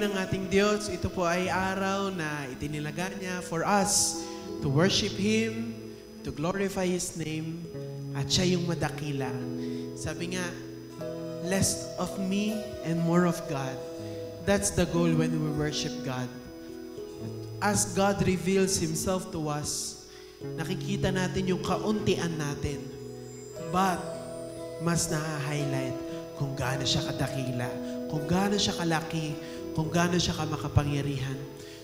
ng ating Diyos. Ito po ay araw na itinilaga niya for us to worship Him, to glorify His name, at siya yung madakila. Sabi nga, less of me and more of God. That's the goal when we worship God. As God reveals Himself to us, nakikita natin yung kauntian natin. But, mas na-highlight kung gaano siya kadakila, kung gaano siya kalaki, kung gaano siya kamakapangyarihan.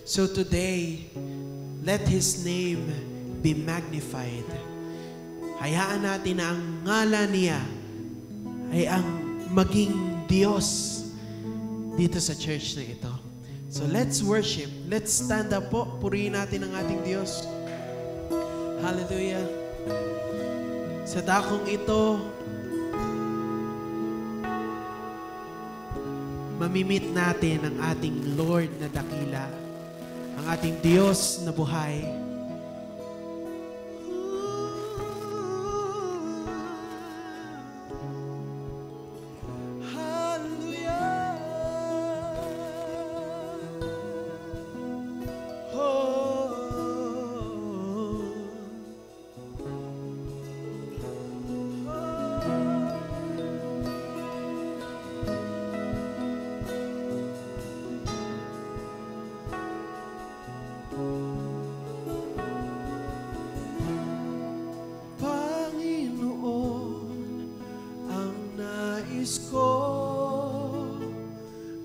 So today, let His name be magnified. Hayaan natin na ang ngalan niya ay ang maging Diyos dito sa church na ito. So let's worship. Let's stand up po. Purihin natin ang ating Diyos. Hallelujah. Sa dakong ito, mamimit natin ang ating Lord na dakila, ang ating Diyos na buhay.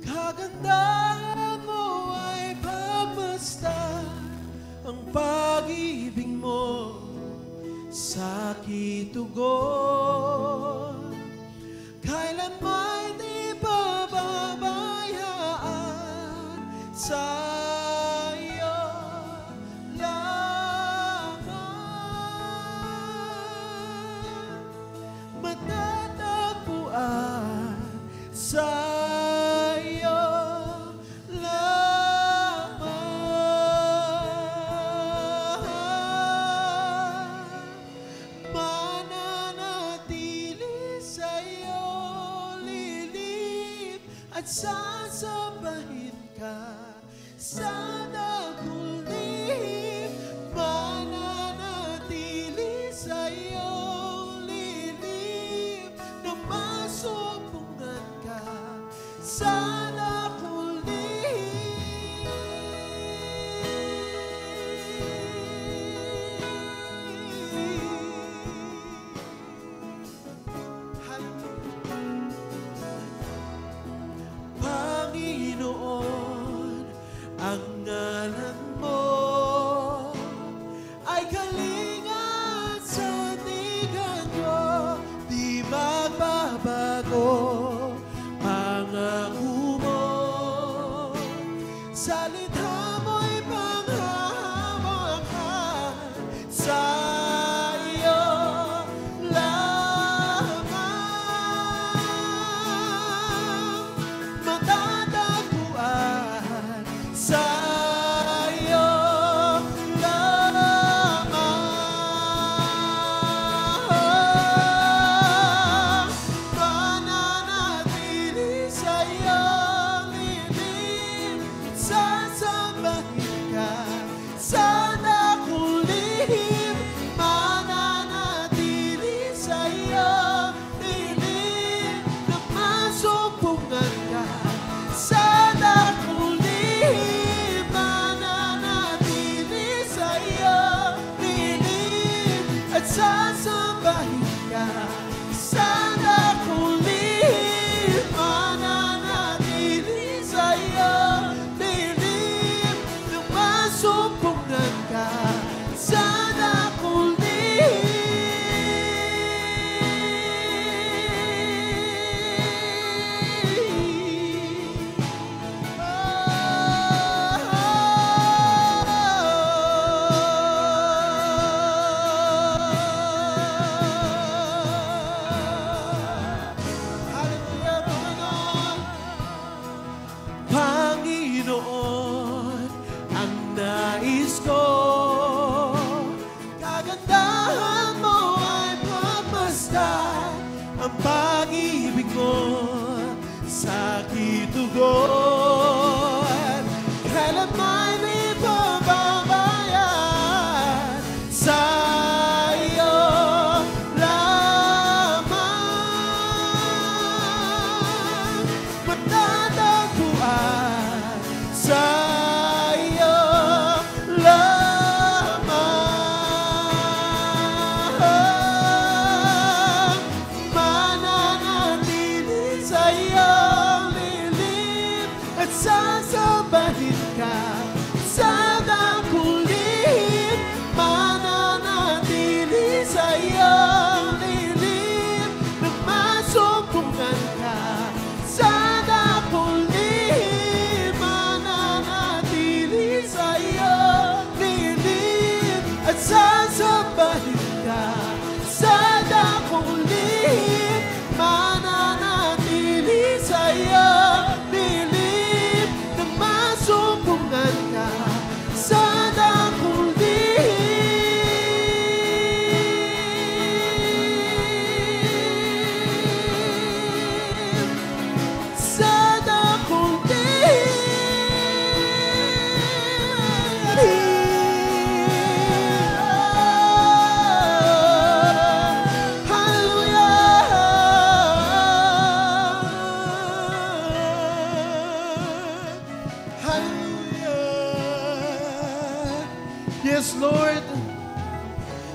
Kagandahan mo ay pagmasdan, ang pag-ibig mo sa aking tugon. Kailan may di pababayaan sa iyo lamang, matatagpuan sa iyo lamang, mananatili sa iyo lilim, at sasambahin ka sa dagulim. Mananatili sa iyo lilim, na masumpungan ka sa dagulim. Panginoon, ang ngalan mo ay kalinga sa tigan ko, di magbabago. Pangako mo, salita mo'y panghahawakan sa iyo lamang, matatagpuan sa iyo lamang, mananatili sa iyo lilim, sasambahin ka sa dagulim. Mananatili sa iyo lilim, na masumpungan ka sa dagulim. Mananatili sa iyo lilim, at sasambahin ka sa dagulim. Mananatili sa iyo lilim, na masumpungan ka sa Panginoon, ang nais ko, kagandahan mo ay pagmasdan, ang pag-ibig mo sa aking tugon.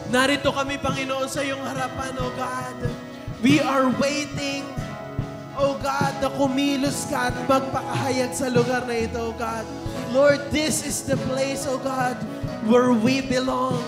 Narito kami, Panginoon, sa iyong harapan, O God. We are waiting, O God, na kumilos ka at magpakahayag sa lugar na ito, O God. Lord, this is the place, O God, where we belong,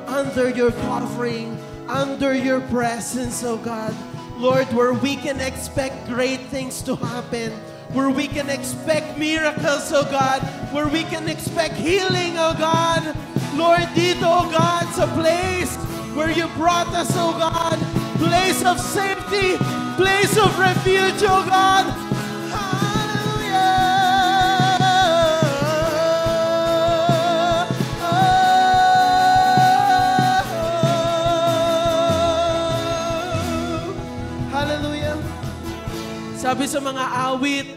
under your covering, under your presence, O God. Lord, where we can expect great things to happen, where we can expect miracles, O God, where we can expect healing, O God. Lord, dito, O God, sa place where you brought us, O God, place of safety, place of refuge, O God. Hallelujah. Sabi sa mga awit,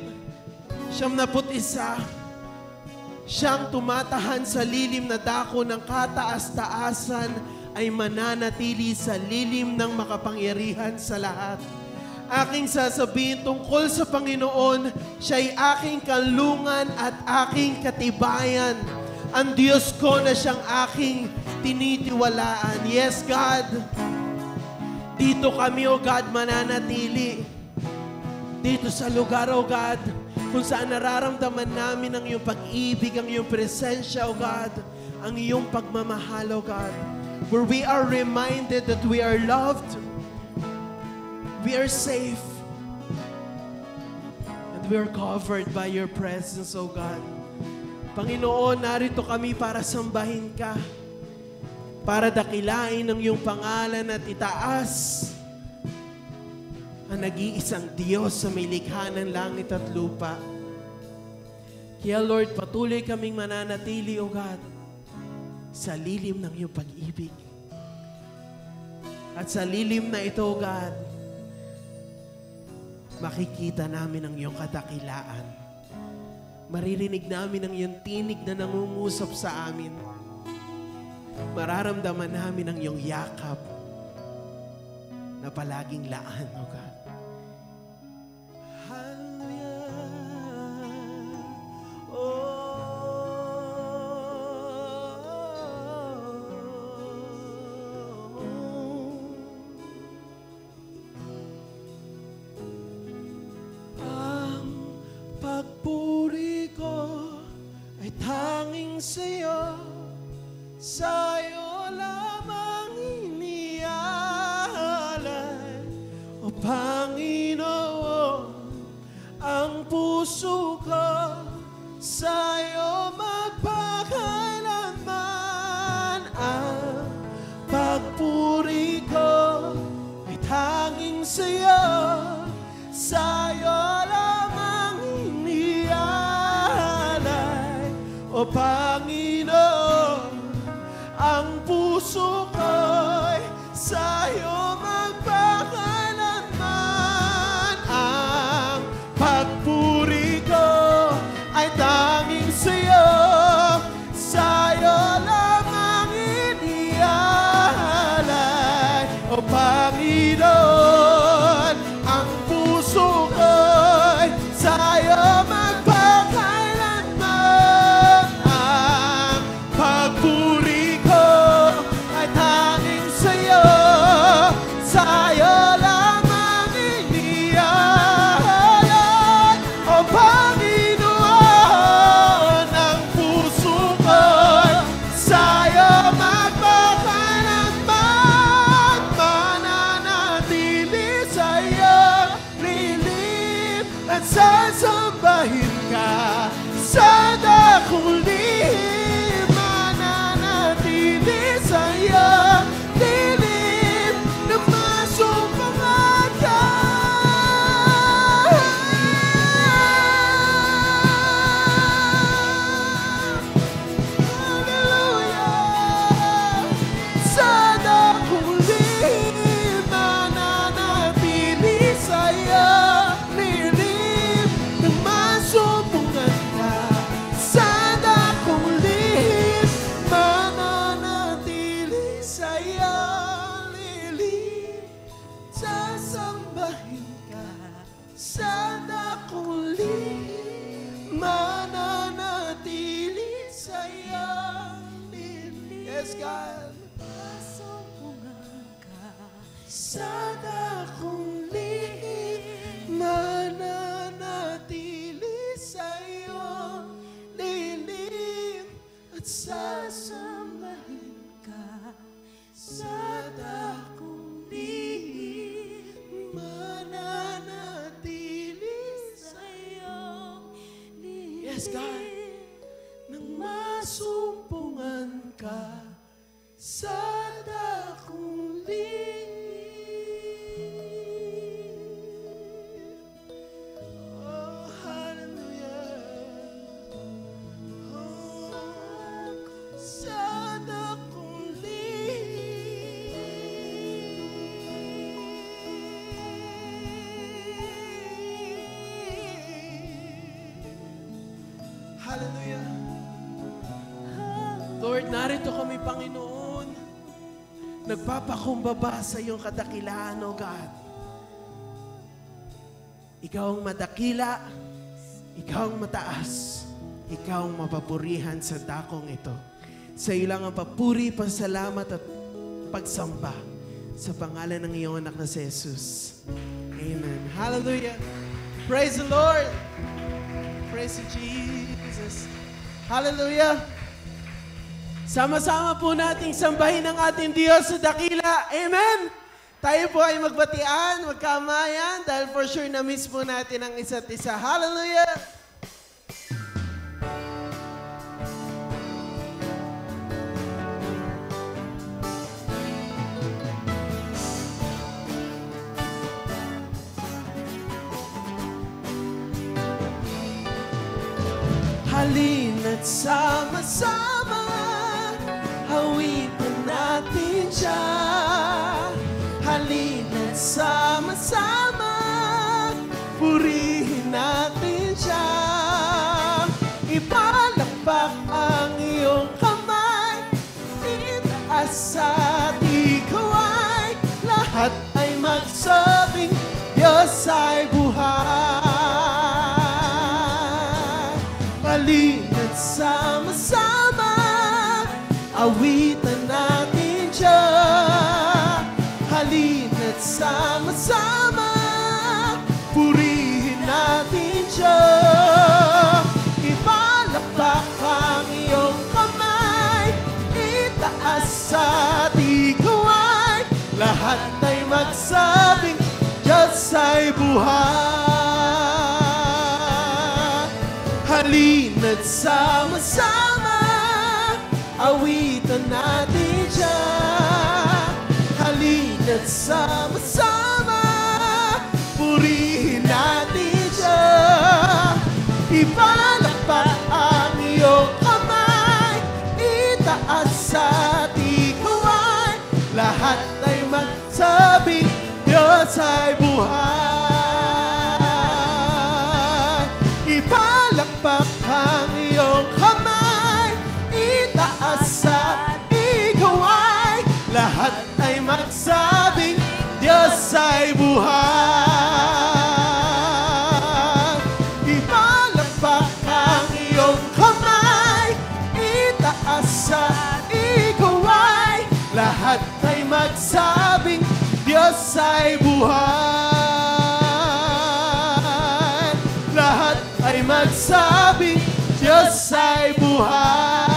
71, siyang tumatahan sa lilim na dako ng kataas-taasan ay mananatili sa lilim ng makapangyarihan sa lahat. Aking sasabihin tungkol sa Panginoon, siya'y aking kanlungan at aking katibayan. Ang Diyos ko na siyang aking tinitiwalaan. Yes, God. Dito kami, O God, mananatili. Dito sa lugar, O God, kung saan nararamdaman namin ang iyong pag-ibig, ang iyong presensya, O God, ang iyong pagmamahal, O God. Where we are reminded that we are loved, we are safe, and we are covered by your presence, O God. Panginoon, narito kami para sambahin ka, para dakilain ang iyong pangalan at itaas ang nag-iisang Diyos sa may likha ng langit at lupa. Kaya Lord, patuloy kaming mananatili, O God, sa lilim ng iyong pag-ibig. At sa lilim na ito, O God, makikita namin ang iyong kadakilaan. Maririnig namin ang iyong tinig na nangungusap sa amin. Mararamdaman namin ang iyong yakap na palaging laan, O God. Pagpuri ko ay tanging sa'yo, sa'yo lamang iniaalay. O Panginoon, ang puso ko sa'yo magpakailanman. Ang pagpuri ko ay tanging sa'yo, sa'yo O Panginoon, ang puso ko'y sa'yo magpakailanman. Ang pagpuri ko ay tanging sa'yo, sa'yo lamang iniaalay. O Panginoon, ang puso ko'y sa'yo magpakailanman. Sasambahin ka sa dakong lihim, mananatili sa'yo, dilim na masumpangan ka. Hallelujah! Sa dakong lihim, mananatili sa'yo, God. sa dakong lihim, mananatili sa'yo, lilim at sasambahin ka sa dakong lihim, mananatili sa'yo, lilim. Yes, God. Nang masumpungan ka sa dakong lihim. Oh, hallelujah. Oh, sa dakong lihim. Hallelujah. Lord, narito kami, Panginoon. Nagpapakumbaba sa iyong kadakilaan, O God. Ikaw ang madakila, ikaw ang mataas, ikaw ang mapapurihan sa dakong ito. Sa iyo lang ang papuri, pasalamat at pagsamba sa pangalan ng iyong anak na si Jesus. Amen. Hallelujah. Praise the Lord. Praise you, Jesus. Hallelujah. Sama-sama po nating sambahin ang ating Diyos sa dakila. Amen! Tayo po ay magbatian, magkamayan, dahil for sure na-miss po natin ang isa't isa. Hallelujah! Halina't sama-sama, hawitan natin siya. Halina't sama-sama, purihin natin siya. Ipalakpak ang iyong kamay, itaas at ikaw ay lahat ay magsabing Diyos ay buhay. Halina't sama-sama, awitan natin siya. Halina't sama-sama, purihin natin siya. Ipalakpak ang iyong kamay, itaas at ikaw ay lahat ay magsabing Diyos ay buhay. Halina't sama-sama, awitan natin siya. Halina't sama-sama, purihin natin siya. Ipalakpak ang iyong kamay, itaas at ikaw ay lahat ay magsabing Diyos ay buhay. Ipalakpak ang iyong kamay, itaas at ikaw ay lahat ay magsabing Diyos ay buhay. Ipalakpak ang iyong kamay, itaas at ikaw ay lahat ay magsabing Diyos ay buhay. Lahat ay magsabing Diyos ay buhay.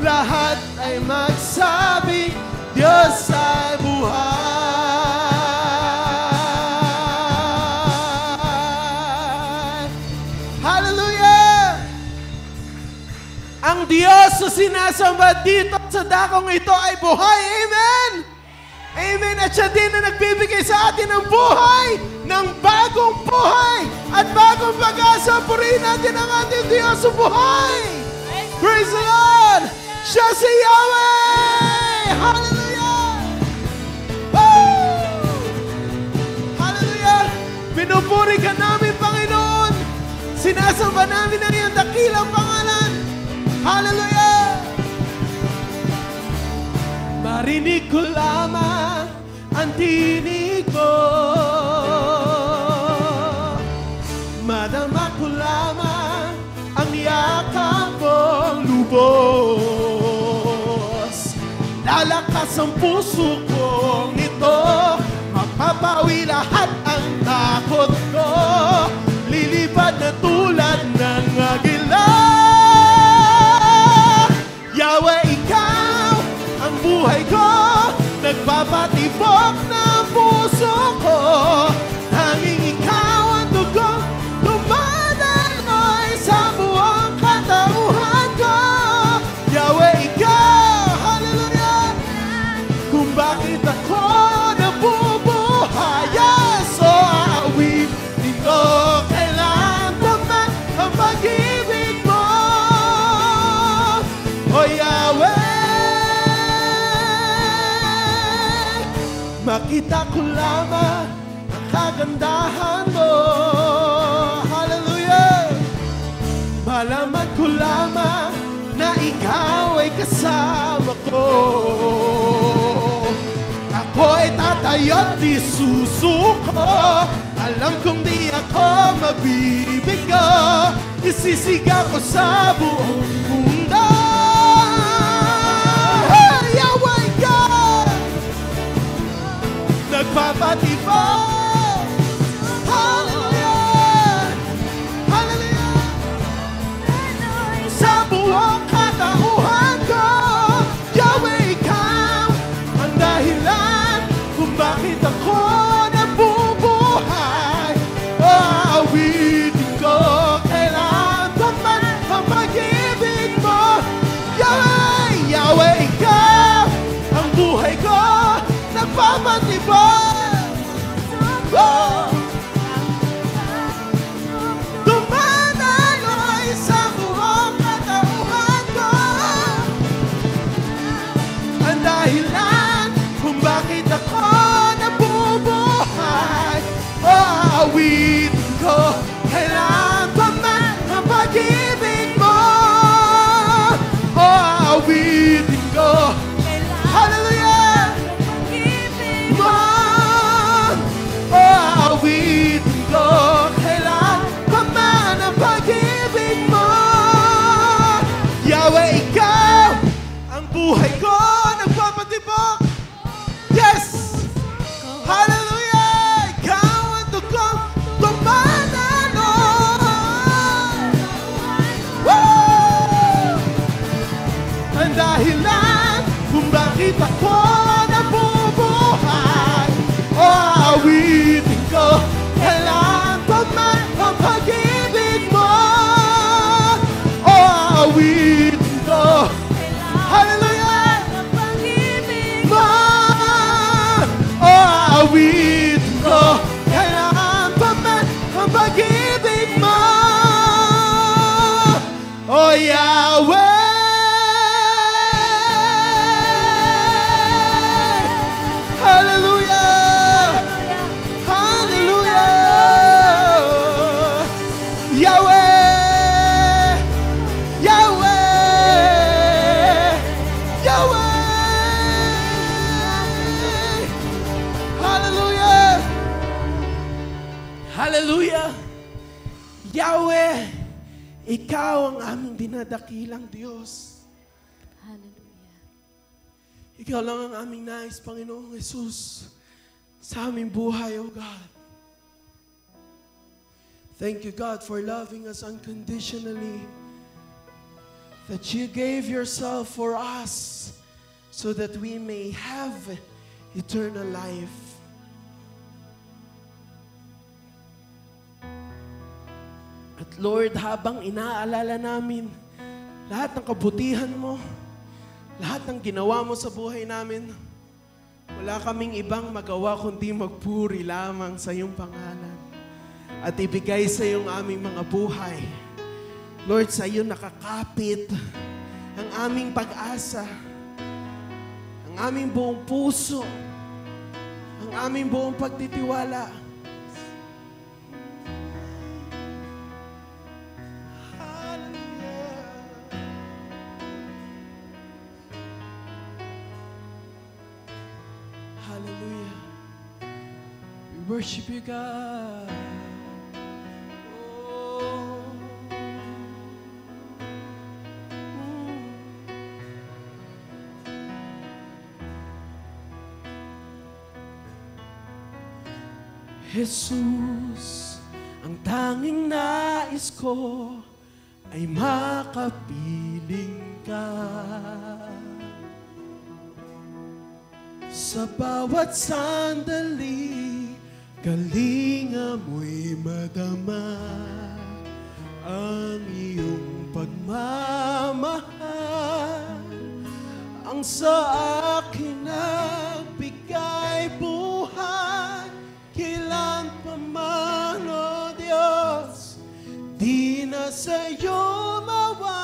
Lahat ay magsabing Diyos ay buhay. Hallelujah! Ang Diyos na sinasamba dito sa dakong ito ay buhay. Amen! Amen! At siya din na nagbibigay sa atin ng buhay, ng bagong buhay, at bagong pag-asa. Purihin natin ang ating Diyos sa buhay. Praise the Lord! Siya si Yahweh! Hallelujah! Woo! Hallelujah! Pinupuri ka namin, Panginoon. Sinasamba namin ang iyong dakilang pangalan. Hallelujah! Marinig ko lamang ang tinig mo, madama ko lamang ang yakap mong lubos. lalakas ang puso kong ito, mapapawi lahat ang takot ko, lilipad na tulad ng agila. Yahweh, ikaw ang buhay ko, nagpapatibok ng puso ko, tanging ikaw ang dugong dumadaloy sa buong katauhan ko. Yahweh, ikaw, hallelujah, kung bakit ako nabubuhay. Yes, so aawitin ko, kailan naman ang pag-ibig mo. Oh Yahweh, makita ko lamang ang kagandahan mo. Hallelujah! Malaman ko lamang na ikaw ay kasama ko. Ako ay tatayo at di susuko. Alam kong di ako mabibigo. Isisigaw ko sa buong mundo. Hey, Yahweh God! Nagpapatibok. Hallelujah! Hallelujah! Sa buong katauhan ko, Yahweh, ikaw ang dahilan kung bakit ako nabubuhay. Aawitin ko, kailan pa man ang pag-ibig mo. Yahweh, Yahweh, ikaw ang buhay ko, nagpapatibok. Oh! Dumadaloy sa buong katauhan ko, ang dahilan kung bakit ako nabubuhay. Aawitin ko, kailan pa man ang pag-ibig mo. Aawitin ko, hallelujah, mo. Aawitin ko, kailan pa man ang pag-ibig mo. Yahweh, ikaw ang buhay ko, nagpapatibok. Yes! Hallelujah! Ikaw ang dugong dumadaloy. Woo! Ang dahilan kung bakit ako nabubuhay. Aawitin ko, kailan pa man ang pag-ibig mo. Aawitin ko, hallelujah, mo. Aawitin ko, kailan pa man ang pag-ibig mo. Oh Yahweh, hallelujah, hallelujah. Yahweh, Yahweh, Yahweh, hallelujah, hallelujah. Yahweh, ikaw ang aming dinadakilang Diyos. Hallelujah. Ikaw lang ang aming nais, Panginoong Jesus, sa aming buhay, O God. Thank you, God, for loving us unconditionally. That you gave yourself for us so that we may have eternal life. At Lord, habang inaalala namin lahat ng kabutihan mo, lahat ng ginawa mo sa buhay namin, wala kaming ibang magawa kundi magpuri lamang sa iyong pangalan at ibigay sa iyong aming mga buhay. Lord, sa iyo nakakapit ang aming pag-asa, ang aming buong puso, ang aming buong pagtitiwala. Hallelujah. We worship you, God. Oh. Jesus, ang tanging nais ko ay makapiling ka. Sa bawat sandali, kalinga mo'y madama ang iyong pagmamahal. Ang sa akin nagbigay buhay, kailan pa man, O Diyos, di na sa'yo mawawalay.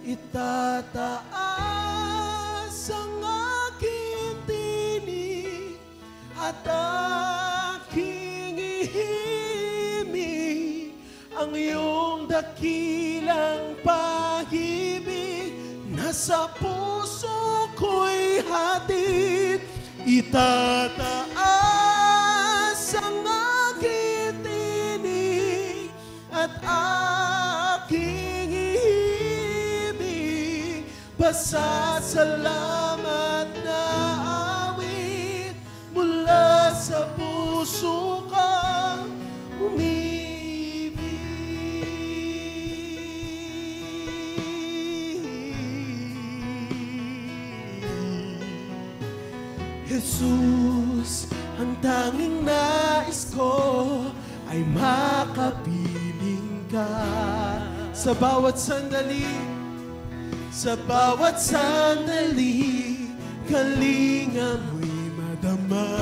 Itataas ang aking tinig at aking ihimig ang iyong dakilang pag-ibig na sa puso ko'y hatid. Itataas ang aking tinig at aking ihimig, pasasalamat na awit mula sa puso kang Jesus, ang tanging nais ko ay makapiling ka. Sa bawat sandali, kalinga mo'y madama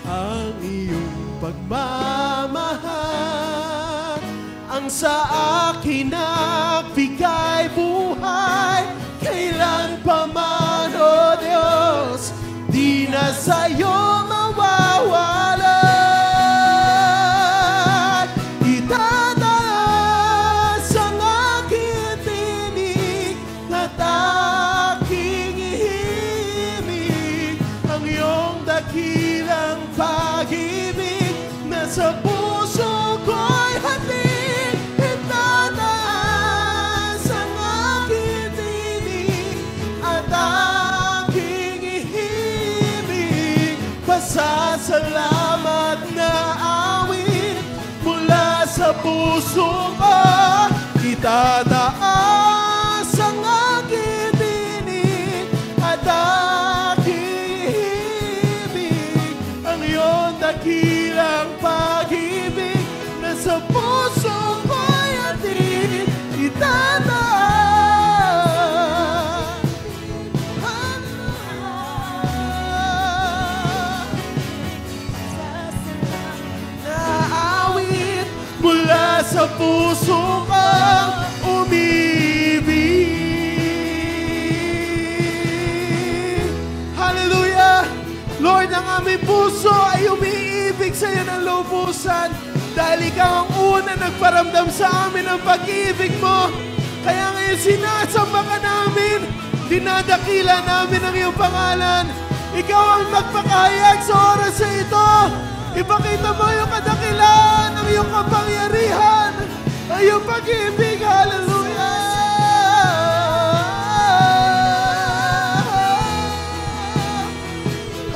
ang iyong pagmamahal. Ang sa akin nagbigay buhay, kailan pa man, O Diyos, di na sa'yo mawawalan. Itataas ang aking tinig at aking ihimig ang iyong dakilang pag-ibig na sa puso ko'y hatid. Itataas ang aking tinig at aking ihimig, pasasalamat na awit mula sa puso ko. Itataas ang aking tinig at aking ihimig ang iyong dakilang pag-ibig na sa puso ko'y hatid. Itataas mula sa puso kang umibig. Hallelujah! Lord, ang aming puso ay umiibig sa iyo ng lubusan dahil ikaw ang una nagparamdam sa amin ng pag-ibig mo. Kaya ngayon sinasamba ka namin, dinadakila namin ang iyong pangalan. Ikaw ang magpakahayag sa oras sa ito. Ipakita mo yung kadakilaan, ang iyong kapangyarihan, ang iyong pag-ibig. Hallelujah!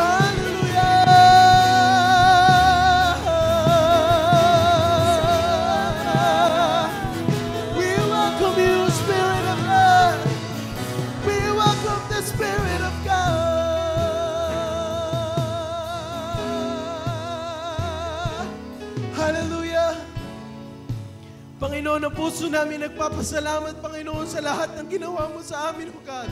Hallelujah! We welcome you, Spirit of God. We welcome the Spirit of God. Hallelujah! Panginoon, ang puso namin nagpapasalamat, Panginoon, sa lahat ng ginawa mo sa amin, O God.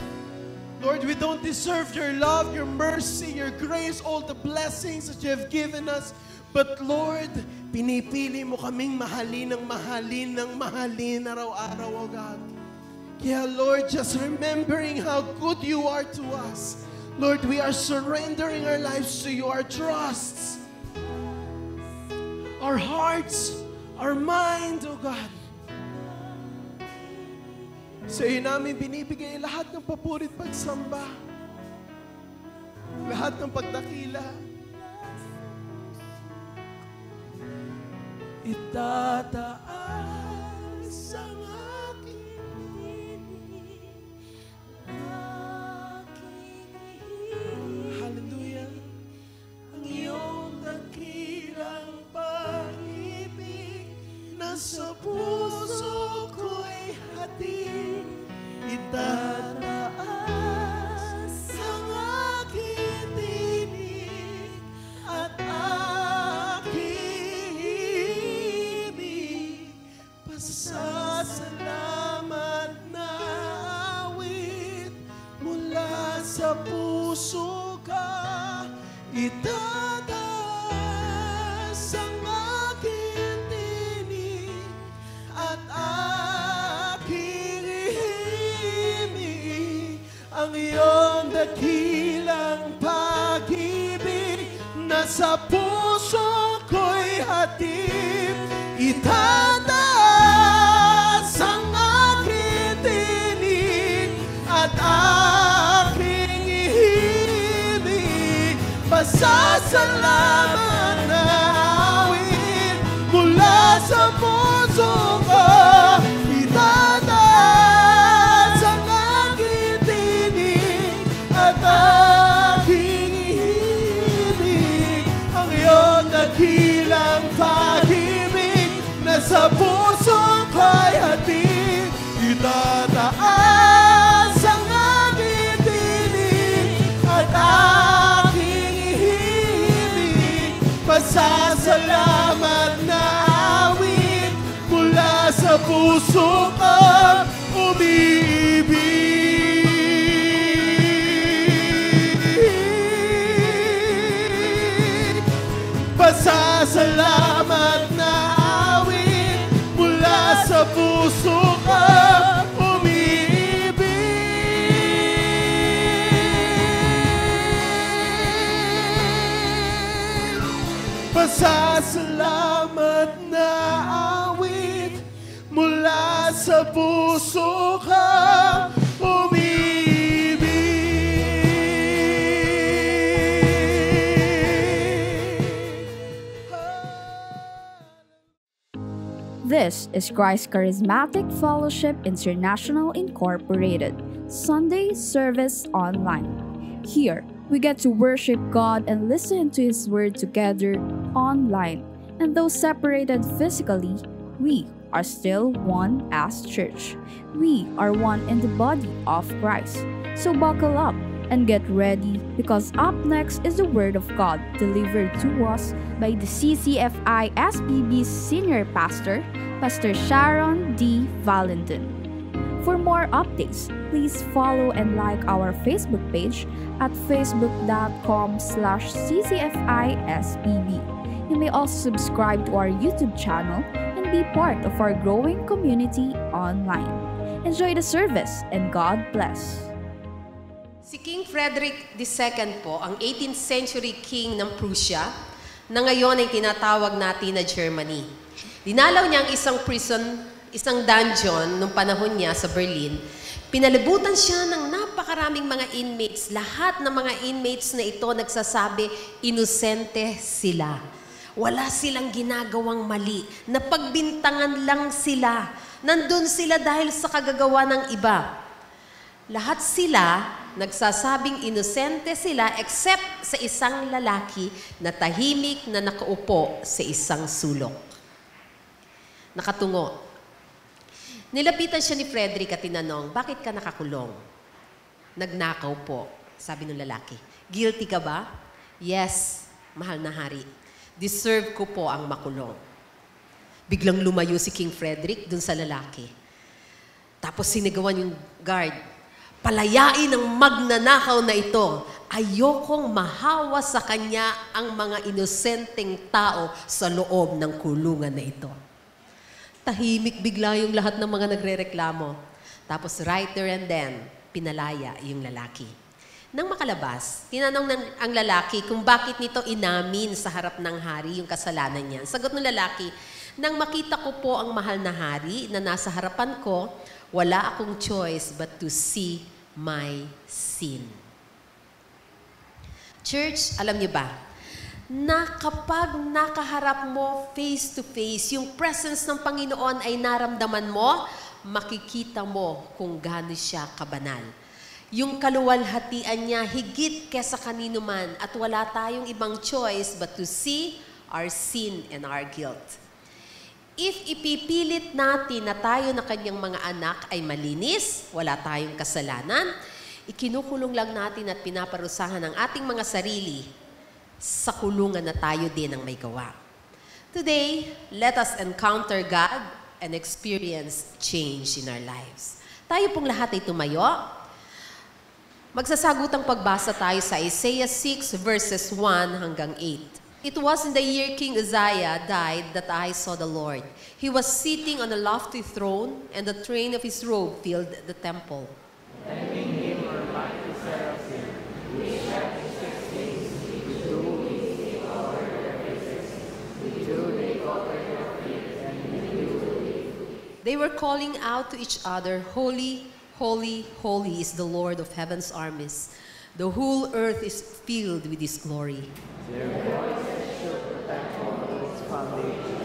Lord, we don't deserve your love, your mercy, your grace, all the blessings that you have given us. But Lord, pinipili mo kaming mahalin ng mahalin ng mahalin araw-araw, O God. Kaya Lord, just remembering how good you are to us. Lord, we are surrendering our lives to you, our trusts, our hearts, our mind, O God. Sa iyo namin binibigay lahat ng papurit pagsamba, lahat ng pagdakila. Itataas ang aking tinig, aking Itataas ang aking tinig at aking ibig, pasasalamat na awit mula sa puso ka. Itataas ang aking tinig at aking ihimig ang iyong dakilang pag-ibig na sa puso ko'y hatid. Itataas ang aking tinig at aking ihimig, pasasalamat na awit mula sa puso ko. Itataas ang aking tinig at aking ihimig ang iyong dakilang pag-ibig na sa puso ko'y hatid. Itataas ang aking tinig at aking ihimig, pasasalamat na awit mula sa puso ko umiibig. Pasasalamat na awit mula sa puso ko umiibig. Pasasalamat na awit mula sa puso ko This is Christ Charismatic Fellowship International Incorporated, Sunday Service Online. Here, we get to worship God and listen to His Word together online. And though separated physically, we are still one as church. We are one in the body of Christ. So buckle up and get ready, because up next is the Word of God delivered to us by the CCFI SPB's Senior Pastor, Pastor Sharon D. Valentin. For more updates, please follow and like our Facebook page at facebook.com/ccfispb. You may also subscribe to our YouTube channel and be part of our growing community online. Enjoy the service and God bless. Si King Frederick II po, ang 18th century king ng Prussia, na ngayon ay tinatawag natin na Germany. Dinalaw niya ang isang prison, isang dungeon nung panahon niya sa Berlin. Pinalibutan siya ng napakaraming mga inmates. Lahat ng mga inmates na ito nagsasabi, inosente sila. Wala silang ginagawang mali. Napagbintangan lang sila. Nandun sila dahil sa kagagawa ng iba. Lahat sila nagsasabing inosente sila except sa isang lalaki na tahimik na nakaupo sa isang sulok. Nakatungo. Nilapitan siya ni Frederick at tinanong, bakit ka nakakulong? Nagnakaw po, sabi ng lalaki. Guilty ka ba? Yes, mahal na hari. Deserve ko po ang makulong. Biglang lumayo si King Frederick dun sa lalaki. Tapos sinigawan yung guard, palayain ang magnanakaw na ito. Ayokong mahawa sa kanya ang mga inosenteng tao sa loob ng kulungan na ito. Tahimik bigla yung lahat ng mga nagrereklamo. Tapos right there and then, pinalaya yung lalaki. Nang makalabas, tinanong ang lalaki kung bakit nito inamin sa harap ng hari yung kasalanan niya. Sagot ng lalaki, nang makita ko po ang mahal na hari na nasa harapan ko, wala akong choice but to see my sin. Church, alam niyo ba, na kapag nakaharap mo face to face, yung presence ng Panginoon ay naramdaman mo, makikita mo kung gaano siya kabanal. Yung kaluwalhatian niya higit kesa kanino man at wala tayong ibang choice but to see our sin and our guilt. if ipipilit natin na tayo na kanyang mga anak ay malinis, wala tayong kasalanan, ikinukulong lang natin at pinaparusahan ang ating mga sarili sa kulungan na tayo din ang may gawa. Today, let us encounter God and experience change in our lives. Tayo pong lahat ay tumayo. Magsasagutang pagbasa tayo sa Isaiah 6 verses 1 hanggang 8. It was in the year King Uzziah died that I saw the Lord. He was sitting on a lofty throne, and the train of his robe filled the temple. They were calling out to each other, "Holy, holy, holy is the Lord of heaven's armies. The whole earth is filled with His glory." Their voices shook the temple to its foundation,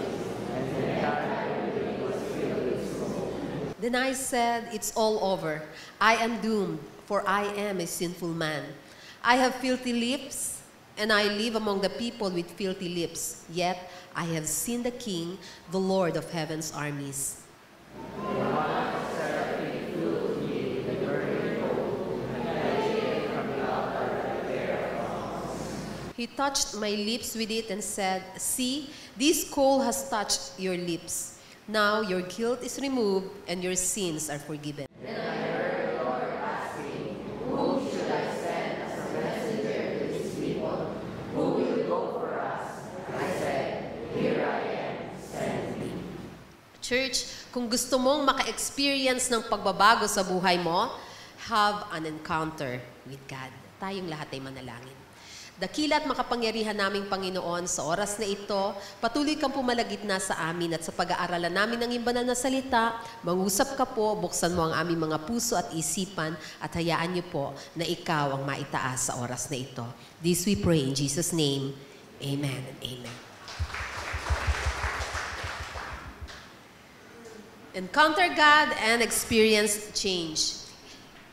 and the entire building was filled with smoke. Then I said, "It's all over. I am doomed, for I am a sinful man. I have filthy lips, and I live among the people with filthy lips. Yet I have seen the King, the Lord of heaven's armies." He touched my lips with it and said, "See, this coal has touched your lips. Now your guilt is removed and your sins are forgiven." Church, kung gusto mong maka-experience ng pagbabago sa buhay mo, have an encounter with God. Tayong lahat ay manalangin. Dakila at makapangyarihan naming Panginoon, sa oras na ito, patuloy kang pumalagitna sa amin at sa pag-aaralan namin ng iyong banal na salita, mangusap ka po, buksan mo ang aming mga puso at isipan at hayaan niyo po na ikaw ang maitaas sa oras na ito. This we pray in Jesus' name. Amen and amen. Encounter God and experience change.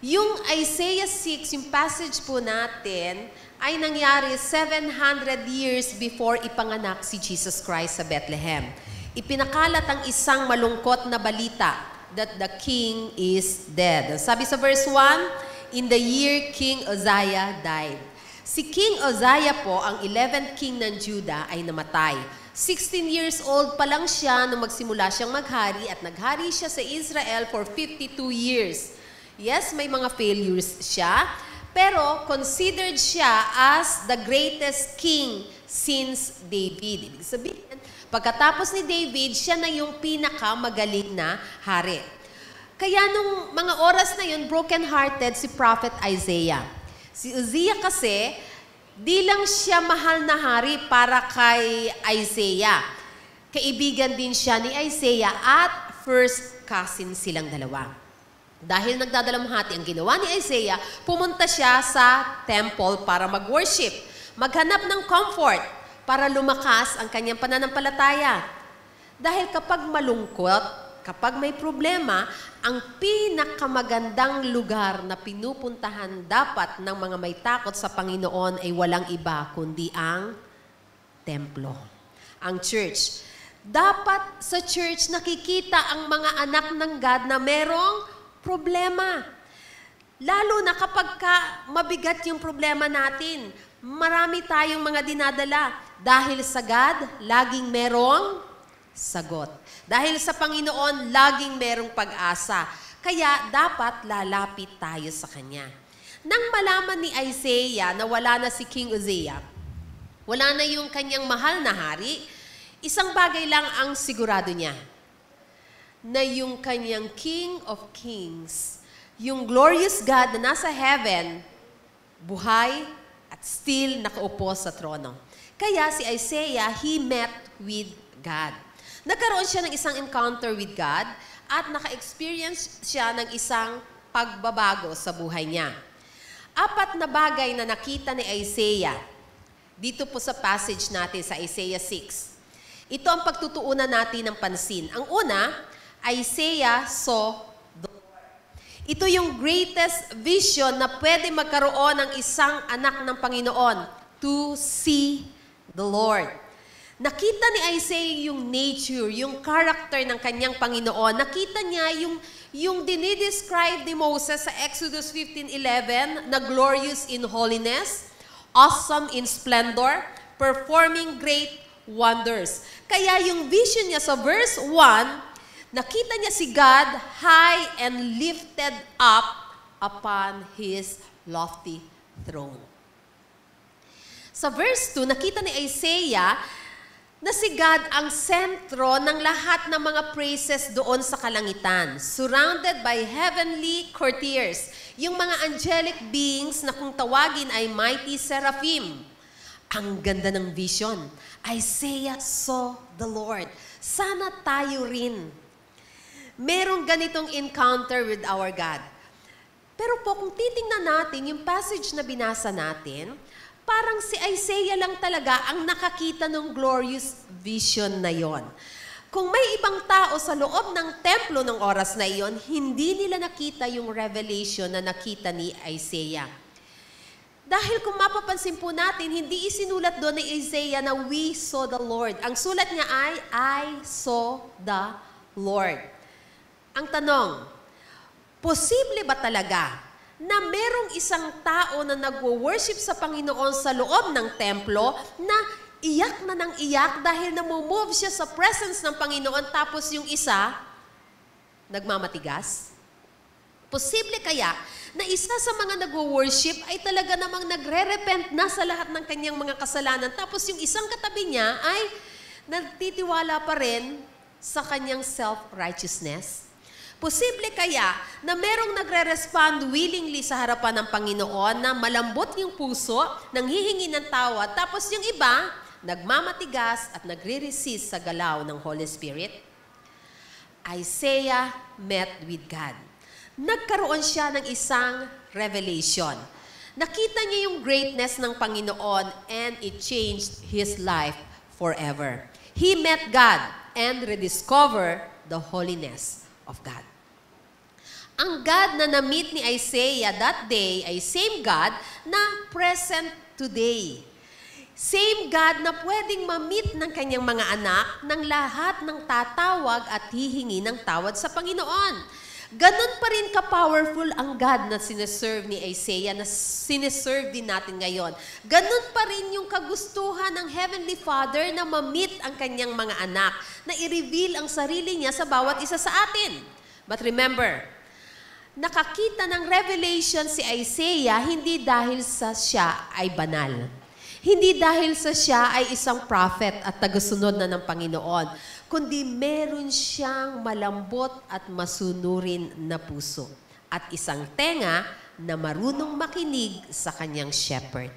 Yung Isaiah 6, yung passage po natin, ay nangyari 700 years before ipanganak si Jesus Christ sa Bethlehem. Ipinakalat ang isang malungkot na balita that the king is dead. Sabi sa verse 1, in the year King Uzziah died. Si King Uzziah po, ang 11th king ng Judah, ay namatay. 16 years old pa lang siya nung magsimula siyang maghari at naghari siya sa Israel for 52 years. Yes, may mga failures siya, pero considered siya as the greatest king since David. Ibig sabihin, pagkatapos ni David, siya na yung pinakamagaling na hari. Kaya nung mga oras na yun, broken-hearted si Prophet Isaiah. Si Uzziah kasi, di lang siya mahal na hari para kay Isaiah. Kaibigan din siya ni Isaiah at first cousin silang dalawa. Dahil nagdadalamhati ang ginawa ni Isaiah, pumunta siya sa temple para mag-worship. Maghanap ng comfort para lumakas ang kanyang pananampalataya. Dahil kapag malungkot, kapag may problema, ang pinakamagandang lugar na pinupuntahan dapat ng mga may takot sa Panginoon ay walang iba kundi ang templo, ang church. Dapat sa church nakikita ang mga anak ng God na merong problema. Lalo na kapag mabigat yung problema natin, marami tayong mga dinadala. Dahil sa God, laging merong sagot. Dahil sa Panginoon, laging merong pag-asa. Kaya dapat lalapit tayo sa Kanya. Nang malaman ni Isaiah na wala na si King Uzziah, wala na yung kanyang mahal na hari, isang bagay lang ang sigurado niya, na yung kanyang King of Kings, yung glorious God na nasa heaven, buhay at still nakaupo sa trono. Kaya si Isaiah, he met with God. Nagkaroon siya ng isang encounter with God at naka-experience siya ng isang pagbabago sa buhay niya. 4 na bagay na nakita ni Isaiah dito po sa passage natin sa Isaiah 6. Ito ang pagtutuunan natin ng pansin. Ang una, Isaiah saw the Lord. Ito yung greatest vision na pwede magkaroon ng isang anak ng Panginoon, to see the Lord. Nakita ni Isaiah yung nature, yung character ng kanyang Panginoon. Nakita niya yung dinidescribe ni Moses sa Exodus 15:11 na glorious in holiness, awesome in splendor, performing great wonders. Kaya yung vision niya sa verse 1, nakita niya si God high and lifted up upon His lofty throne. Sa verse 2, nakita ni Isaiah na si God ang sentro ng lahat ng mga praises doon sa kalangitan, surrounded by heavenly courtiers, yung mga angelic beings na kung tawagin ay mighty seraphim. Ang ganda ng vision. Isaiah saw the Lord. Sana tayo rin merong ganitong encounter with our God. Pero po, kung titingnan natin yung passage na binasa natin, parang si Isaiah lang talaga ang nakakita ng glorious vision na yon. Kung may ibang tao sa loob ng templo ng oras na iyon, hindi nila nakita yung revelation na nakita ni Isaiah. Dahil kung mapapansin po natin, hindi isinulat doon ni Isaiah na we saw the Lord. Ang sulat niya ay, I saw the Lord. Ang tanong, posible ba talaga na merong isang tao na nagwo-worship sa Panginoon sa loob ng templo na iyak na ng iyak dahil namumove siya sa presence ng Panginoon tapos yung isa, nagmamatigas? Posible kaya na isa sa mga nagwo-worship ay talaga namang nagre-repent na sa lahat ng kanyang mga kasalanan tapos yung isang katabi niya ay nagtitiwala pa rin sa kanyang self-righteousness? Posible kaya na merong nagre-respond willingly sa harapan ng Panginoon na malambot yung puso, nanghihingi ng tawad, tapos yung iba, nagmamatigas at nagre-resist sa galaw ng Holy Spirit? Isaiah met with God. Nagkaroon siya ng isang revelation. Nakita niya yung greatness ng Panginoon and it changed his life forever. He met God and rediscovered the holiness of God. Ang God na na-meet ni Isaiah that day ay same God na present today. Same God na pwedeng ma-meet ng kanyang mga anak ng lahat ng tatawag at hihingi ng tawad sa Panginoon. Ganon pa rin ka-powerful ang God na sineserve ni Isaiah, na sineserve din natin ngayon. Ganon pa rin yung kagustuhan ng Heavenly Father na ma-meet ang kanyang mga anak, na i-reveal ang sarili niya sa bawat isa sa atin. But remember, nakakita ng revelation si Isaiah hindi dahil sa siya ay banal. Hindi dahil sa siya ay isang prophet at tagasunod na ng Panginoon, kundi meron siyang malambot at masunurin na puso at isang tenga na marunong makinig sa kanyang shepherd.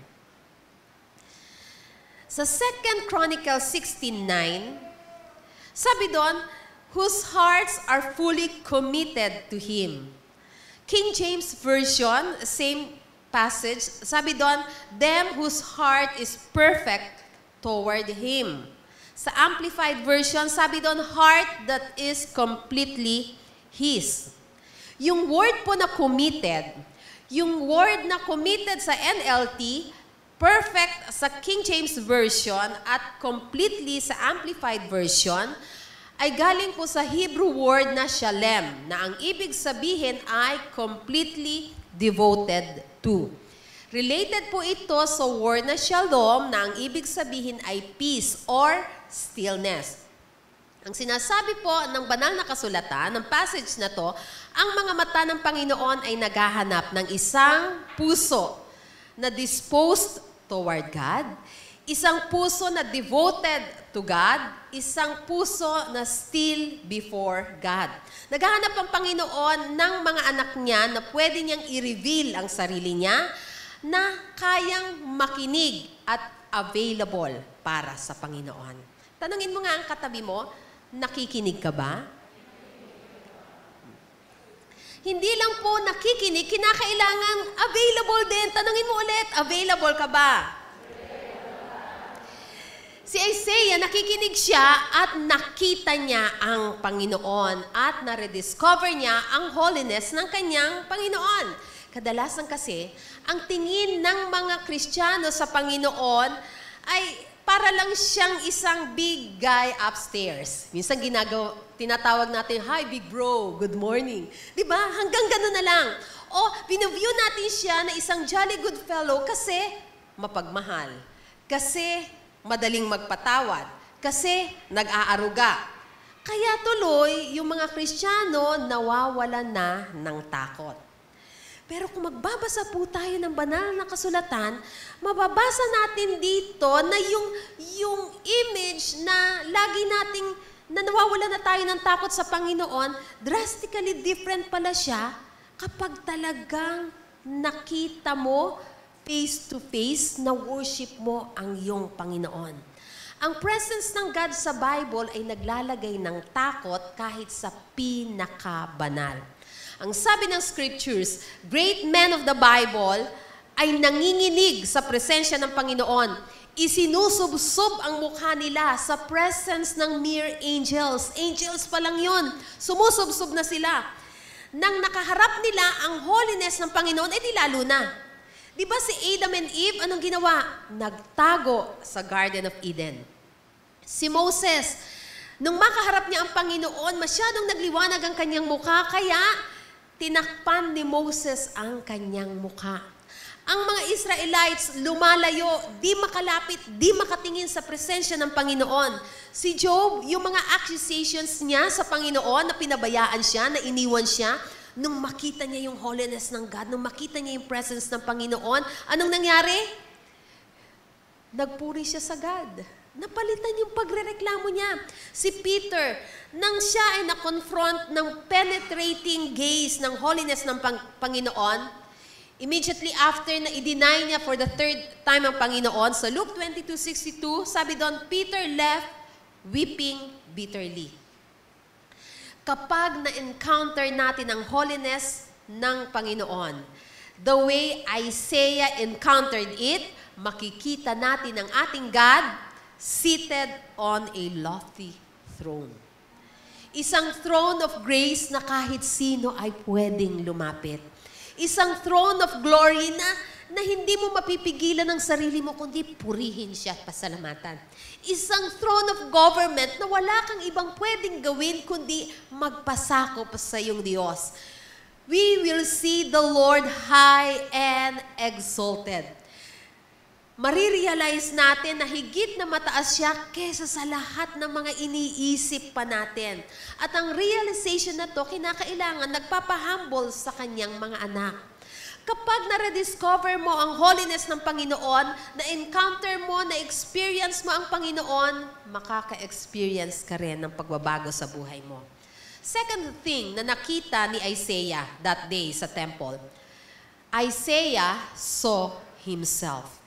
Sa 2 Chronicles 16:9, sabi doon, whose hearts are fully committed to Him. King James Version, same passage, sabi doon, them whose heart is perfect toward Him. Sa Amplified Version, sabi doon, heart that is completely His. Yung word po na committed, yung word na committed sa NLT, perfect sa King James Version at completely sa Amplified Version, ay galing po sa Hebrew word na shalem, na ang ibig sabihin ay completely devoted to. Related po ito sa word na shalom, na ang ibig sabihin ay peace or stillness. Ang sinasabi po ng banal na kasulatan, ng passage na to, ang mga mata ng Panginoon ay naghahanap ng isang puso na disposed toward God, isang puso na devoted to God, isang puso na still before God. Naghahanap ang Panginoon ng mga anak niya na pwede niyang i-reveal ang sarili niya, na kayang makinig at available para sa Panginoon. Tanungin mo nga ang katabi mo, nakikinig ka ba? Hindi lang po nakikinig, kinakailangan available din. Tanungin mo ulit, available ka ba? Si Isaiah, nakikinig siya at nakita niya ang Panginoon at na-rediscover niya ang holiness ng kanyang Panginoon. Kadalasan kasi, ang tingin ng mga Kristiyano sa Panginoon ay para lang siyang isang big guy upstairs. Minsan tinatawag natin, "Hi, big bro, good morning." Di ba? Hanggang gano'n na lang. O, binaview natin siya na isang jolly good fellow kasi mapagmahal. Kasi madaling magpatawad. Kasi nag-aaruga. Kaya tuloy, yung mga Kristiyano nawawalan na ng takot. Pero kung magbabasa po tayo ng banal na kasulatan, mababasa natin dito na yung image na lagi nating na nawawala na tayo ng takot sa Panginoon, drastically different pala siya kapag talagang nakita mo face to face na worship mo ang iyong Panginoon. Ang presence ng God sa Bible ay naglalagay ng takot kahit sa pinakabanal. Ang sabi ng scriptures, great men of the Bible ay nanginginig sa presensya ng Panginoon. Isinusubsob ang mukha nila sa presence ng mere angels. Angels pa lang yun. Sumusubsob na sila. Nang nakaharap nila ang holiness ng Panginoon, di lalo na. Di ba si Adam and Eve, anong ginawa? Nagtago sa Garden of Eden. Si Moses, nung makaharap niya ang Panginoon, masyadong nagliwanag ang kanyang mukha, kaya tinakpan ni Moses ang kanyang mukha. Ang mga Israelites lumalayo, di makalapit, di makatingin sa presensya ng Panginoon. Si Job, yung mga accusations niya sa Panginoon na pinabayaan siya, na iniwan siya, nung makita niya yung holiness ng God, nung makita niya yung presence ng Panginoon, anong nangyari? Nagpuri siya sa God. Napalitan yung pagrereklamo niya. Si Peter, nang siya ay na-confront ng penetrating gaze ng holiness ng Panginoon, immediately after na i-deny niya for the third time ang Panginoon, sa Luke 22:62, sabi doon, Peter left weeping bitterly. Kapag na-encounter natin ang holiness ng Panginoon, the way Isaiah encountered it, makikita natin ang ating God seated on a lofty throne. Isang throne of grace na kahit sino ay pwedeng lumapit. Isang throne of glory na hindi mo mapipigilan ang sarili mo, kundi purihin siya at pasalamatan. Isang throne of government na wala kang ibang pwedeng gawin, kundi magpasakop sa iyong Diyos. We will see the Lord high and exalted. Marirealize natin na higit na mataas siya kesa sa lahat ng mga iniisip pa natin. At ang realization na to, kinakailangan nagpapahumble sa kanyang mga anak. Kapag na-rediscover mo ang holiness ng Panginoon, na-encounter mo, na-experience mo ang Panginoon, makaka-experience ka rin ng pagbabago sa buhay mo. Second thing na nakita ni Isaiah that day sa temple, Isaiah saw himself.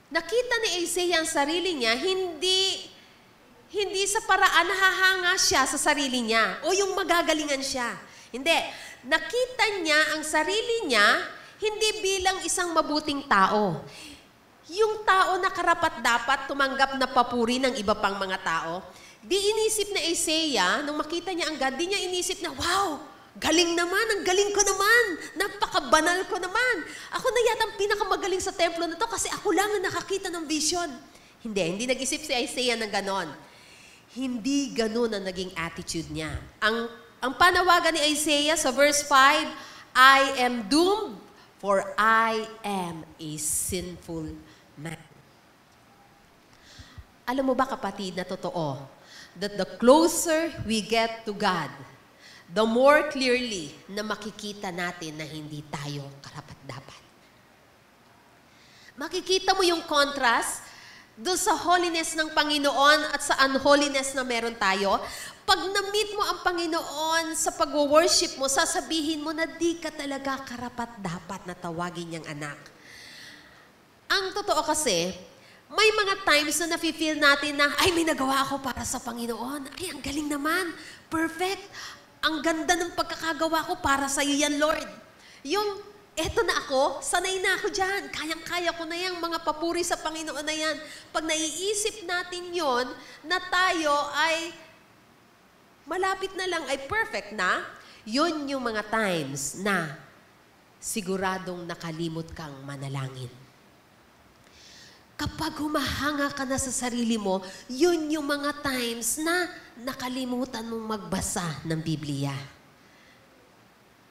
Nakita ni Isaiah ang sarili niya, hindi sa paraan nahahanga siya sa sarili niya o yung magagalingan siya. Hindi. Nakita niya ang sarili niya hindi bilang isang mabuting tao. Yung tao na karapat-dapat tumanggap na papuri ng iba pang mga tao, di inisip na Isaiah, nung makita niya ang God, di niya inisip na, wow, galing naman, ang galing ko naman, napakabanal ko naman. Ako na yata ang pinakamagaling sa templo na to kasi ako lang ang nakakita ng vision. Hindi nag-isip si Isaiah ng ganon. Hindi ganon ang naging attitude niya. Ang panawagan ni Isaiah sa verse 5, I am doomed, for I am a sinful man. Alam mo ba kapatid na totoo, that the closer we get to God, the more clearly na makikita natin na hindi tayo karapat-dapat. Makikita mo yung contrast doon sa holiness ng Panginoon at sa unholiness na meron tayo. Pag na-meet mo ang Panginoon sa pag-worship mo, sasabihin mo na di ka talaga karapat-dapat na tawagin niyang anak. Ang totoo kasi, may mga times na nafe-feel natin na, ay, may nagawa ako para sa Panginoon. Ay, ang galing naman. Perfect. Ang ganda ng pagkakagawa ko para sa iyo yan, Lord. Yung, eto na ako, sanay na ako dyan. Kayang-kaya ko na yan, mga papuri sa Panginoon na yan. Pag naiisip natin yon na tayo ay malapit na lang, ay perfect na, yun yung mga times na siguradong nakalimot kang manalangin. Kapag humahanga ka na sa sarili mo, yun yung mga times na nakalimutan mong magbasa ng Biblia.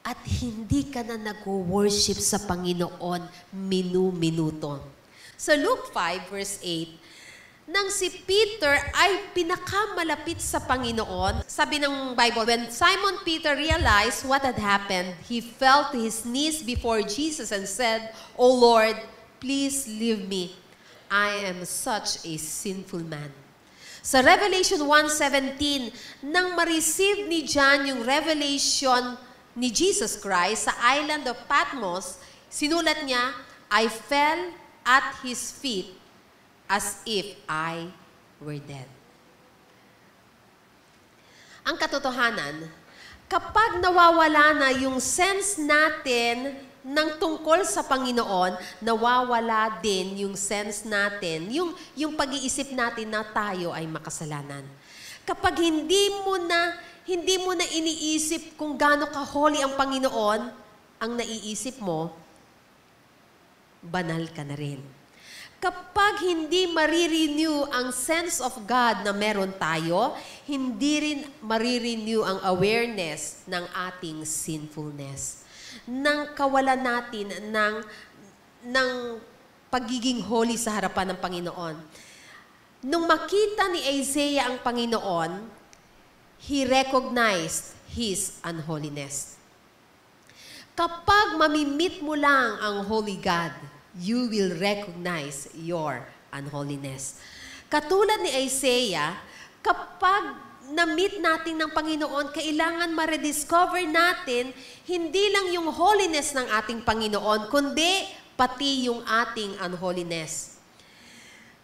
At hindi ka na nag-worship sa Panginoon minu-minuto. Sa Luke 5 verse 8, nang si Peter ay pinakamalapit sa Panginoon, sabi ng Bible, when Simon Peter realized what had happened, he fell to his knees before Jesus and said, "O Lord, please leave me. I am such a sinful man." Sa Revelation 1:17, nang ma-receive ni John yung revelation ni Jesus Christ sa island of Patmos, sinulat niya, "I fell at His feet as if I were dead." Ang katotohanan, kapag nawawala na yung sense natin ng tungkol sa Panginoon, nawawala din yung sense natin, yung pag-iisip natin na tayo ay makasalanan. Kapag hindi mo na iniisip kung gaano ka-holy ang Panginoon, ang naiisip mo, banal ka na rin. Kapag hindi marirenew ang sense of God na meron tayo, hindi rin marirenew ang awareness ng ating sinfulness. Nang kawalan natin ng pagiging holy sa harapan ng Panginoon. Nung makita ni Isaiah ang Panginoon, he recognized his unholiness. Kapag mamimit mo lang ang Holy God, you will recognize your unholiness. Katulad ni Isaiah, kapag na-meet natin ng Panginoon, kailangan ma-rediscover natin hindi lang yung holiness ng ating Panginoon, kundi pati yung ating unholiness.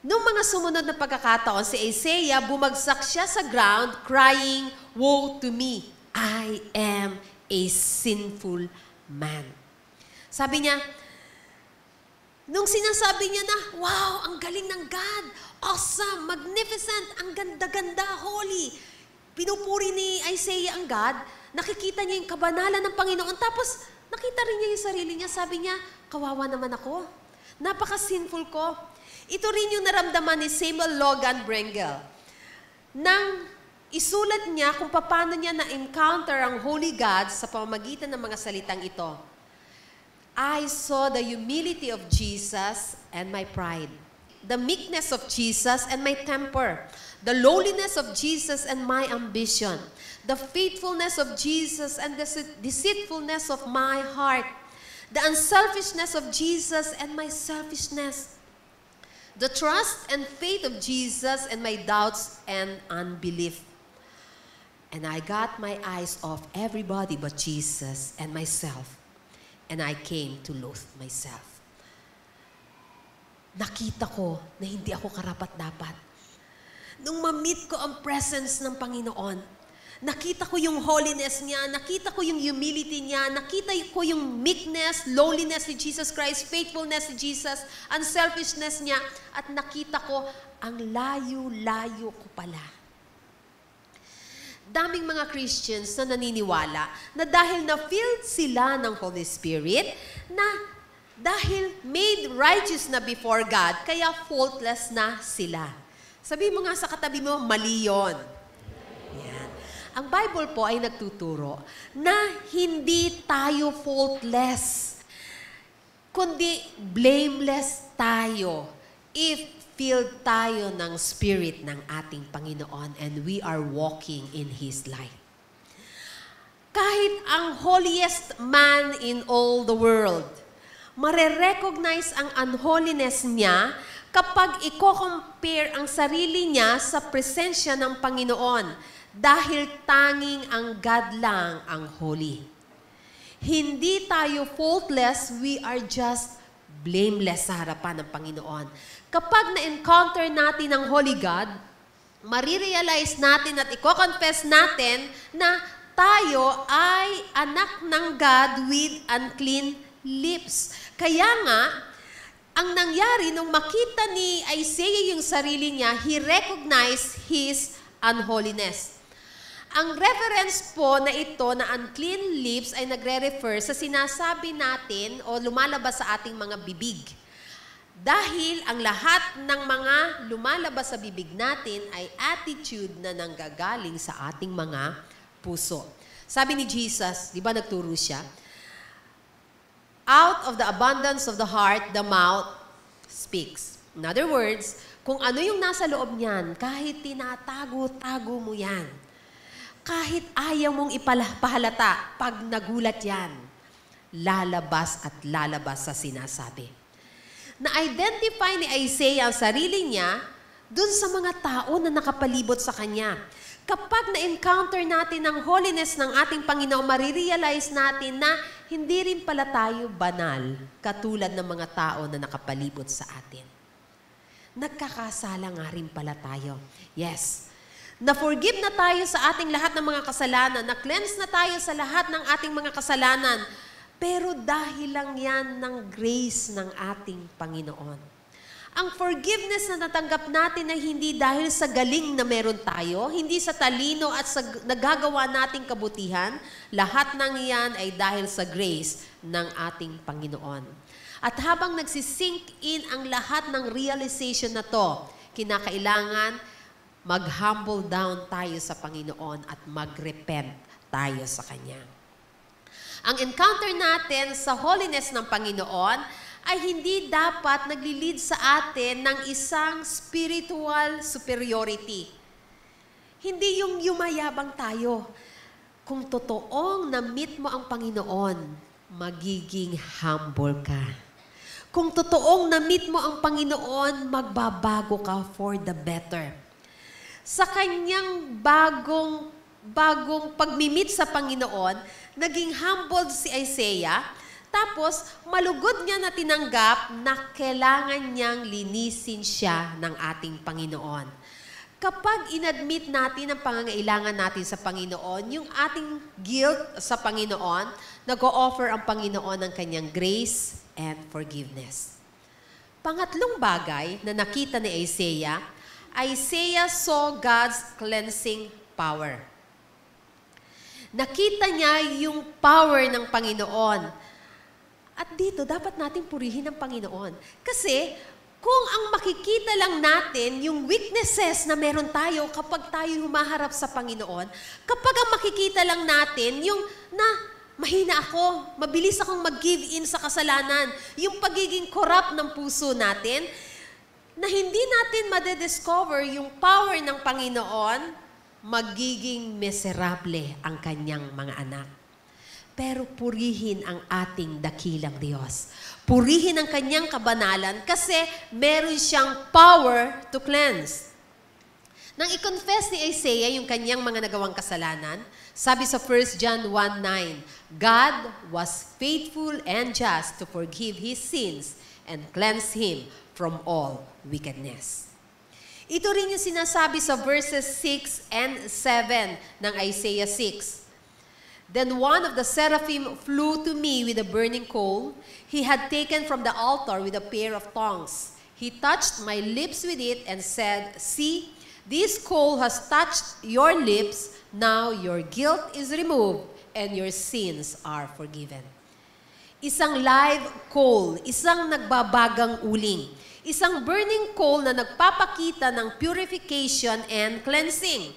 Noong mga sumunod na pagkakataon, si Isaiah, bumagsak siya sa ground, crying, "Woe to me, I am a sinful man." Sabi niya, nung sinasabi niya na, "Wow, ang galing ng God, awesome, magnificent, ang ganda-ganda, holy." Pinupuri ni Isaiah ang God, nakikita niya yung kabanalan ng Panginoon, tapos nakita rin niya yung sarili niya, sabi niya, "Kawawa naman ako, napaka-sinful ko." Ito rin yung naramdaman ni Samuel Logan Brengel. Nang isulat niya kung paano niya na-encounter ang Holy God sa pamamagitan ng mga salitang ito. "I saw the humility of Jesus and my pride, the meekness of Jesus and my temper, the lowliness of Jesus and my ambition, the faithfulness of Jesus and the deceitfulness of my heart, the unselfishness of Jesus and my selfishness, the trust and faith of Jesus and my doubts and unbelief. And I got my eyes off everybody but Jesus and myself, and I came to loathe myself." Nakita ko na hindi ako karapat-dapat. Nung ma-meet ko ang presence ng Panginoon, nakita ko yung holiness niya, nakita ko yung humility niya, nakita ko yung meekness, lowliness ni Jesus Christ, faithfulness ni Jesus, unselfishness niya, at nakita ko ang layo-layo ko pala. Daming mga Christians na naniniwala na dahil na-filled sila ng Holy Spirit, na dahil made righteous na before God, kaya faultless na sila. Sabi mo nga sa katabi mo, mali yun. Yan. Ang Bible po ay nagtuturo na hindi tayo faultless, kundi blameless tayo if filled tayo ng Spirit ng ating Panginoon and we are walking in His light. Kahit ang holiest man in all the world, mare-recognize ang unholiness niya kapag i-compare ang sarili niya sa presensya ng Panginoon dahil tanging ang God lang ang holy. Hindi tayo faultless, we are just blameless sa harapan ng Panginoon. Kapag na-encounter natin ang Holy God, marirealize natin at i-confess natin na tayo ay anak ng God with unclean lips. Kaya nga, ang nangyari nung makita ni Isaiah yung sarili niya, he recognized his unholiness. Ang reference po na ito na unclean lips ay nagre-refer sa sinasabi natin o lumalabas sa ating mga bibig. Dahil ang lahat ng mga lumalabas sa bibig natin ay attitude na nanggagaling sa ating mga puso. Sabi ni Jesus, di ba nagturo siya? Out of the abundance of the heart, the mouth speaks. In other words, kung ano yung nasa loob niyan, kahit tinatago-tago mo yan, kahit ayaw mong ipahalata, pag nagulat yan, lalabas at lalabas sa sinasabi. Na-identify ni Isaiah ang sarili niya dun sa mga tao na nakapalibot sa kanya. Kapag na-encounter natin ang holiness ng ating Panginoon, marirealize natin na hindi rin pala tayo banal katulad ng mga tao na nakapalibot sa atin. Nagkakasala nga rin pala tayo. Yes. Na-forgive na tayo sa ating lahat ng mga kasalanan. Na-cleanse na tayo sa lahat ng ating mga kasalanan. Pero dahil lang yan ng grace ng ating Panginoon. Ang forgiveness na natanggap natin ay hindi dahil sa galing na meron tayo, hindi sa talino at sa nagagawa nating kabutihan. Lahat ng yan ay dahil sa grace ng ating Panginoon. At habang nagsisink in ang lahat ng realization na to, kinakailangan mag-humble down tayo sa Panginoon at mag-repent tayo sa Kanya. Ang encounter natin sa holiness ng Panginoon ay hindi dapat naglilid sa atin ng isang spiritual superiority. Hindi yung yumayabang tayo. Kung totoong na-meet mo ang Panginoon, magiging humble ka. Kung totoong na-meet mo ang Panginoon, magbabago ka for the better. Sa kanyang bagong pag-meet sa Panginoon, naging humbled si Isaiah, tapos malugod niya na tinanggap na kailangan niyang linisin siya ng ating Panginoon. Kapag inadmit natin ang pangangailangan natin sa Panginoon, yung ating guilt sa Panginoon, nag-o-offer ang Panginoon ng kanyang grace and forgiveness. Pangatlong bagay na nakita ni Isaiah saw God's cleansing power. Nakita niya yung power ng Panginoon. At dito, dapat natin purihin ang Panginoon. Kasi, kung ang makikita lang natin, yung weaknesses na meron tayo kapag tayo humaharap sa Panginoon, kapag ang makikita lang natin, yung mahina ako, mabilis akong mag-give in sa kasalanan, yung pagiging corrupt ng puso natin, na hindi natin madediscover yung power ng Panginoon, magiging miserable ang kanyang mga anak. Pero purihin ang ating dakilang Diyos. Purihin ang kanyang kabanalan kasi meron siyang power to cleanse. Nang i-confess ni Isaiah yung kanyang mga nagawang kasalanan, sabi sa 1 John 1:9, God was faithful and just to forgive his sins and cleanse him from all wickedness. Ito rin yung sinasabi sa verses 6 and 7 ng Isaiah 6. Then one of the seraphim flew to me with a burning coal he had taken from the altar with a pair of tongs. He touched my lips with it and said, See, this coal has touched your lips. Now your guilt is removed and your sins are forgiven. Isang live coal, isang nagbabagang uling. Isang burning coal na nagpapakita ng purification and cleansing.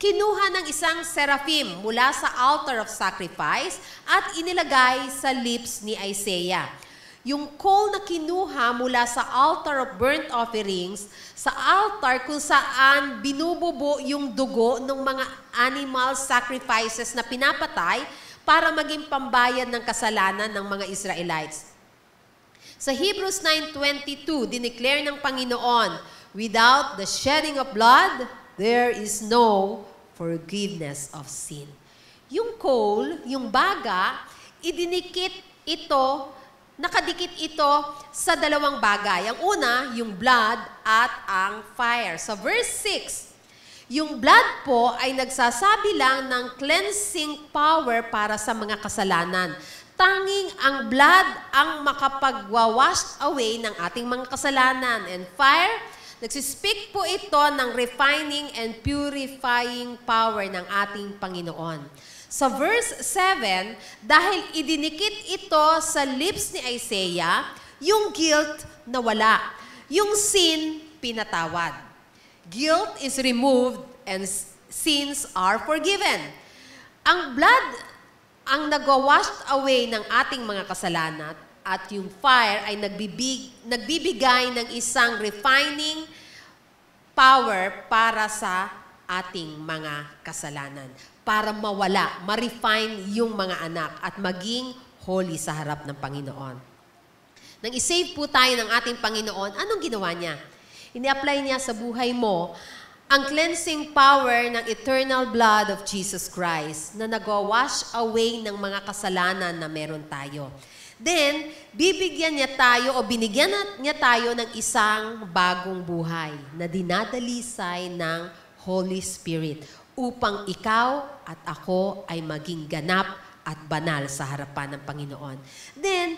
Kinuha ng isang seraphim mula sa altar of sacrifice at inilagay sa lips ni Isaiah. Yung coal na kinuha mula sa altar of burnt offerings, sa altar kung saan binububo yung dugo ng mga animal sacrifices na pinapatay para maging pambayad ng kasalanan ng mga Israelites. Sa Hebrews 9:22, dineclare ng Panginoon, without the shedding of blood, there is no forgiveness of sin. Yung coal, yung baga, nakadikit ito sa dalawang bagay. Ang una, yung blood at ang fire. Sa verse 6, yung blood po ay nagsasabi lang ng cleansing power para sa mga kasalanan. Tanging ang blood ang makapag-wash away ng ating mga kasalanan. And fire, nagsispeak po ito ng refining and purifying power ng ating Panginoon. Sa verse 7, dahil idinikit ito sa lips ni Isaiah, Yung guilt, nawala. Yung sin, pinatawad. Guilt is removed and sins are forgiven. Ang blood ang nag-washed away ng ating mga kasalanan at yung fire ay nagbibigay ng isang refining power para sa ating mga kasalanan. Para mawala, ma-refine yung mga anak at maging holy sa harap ng Panginoon. Nang isave po tayo ng ating Panginoon, anong ginawa niya? Ini-apply niya sa buhay mo ang cleansing power ng eternal blood of Jesus Christ na nag-wash away ng mga kasalanan na meron tayo. Then, bibigyan niya tayo o binigyan niya tayo ng isang bagong buhay na dinadalisay ng Holy Spirit upang ikaw at ako ay maging ganap at banal sa harapan ng Panginoon. Then,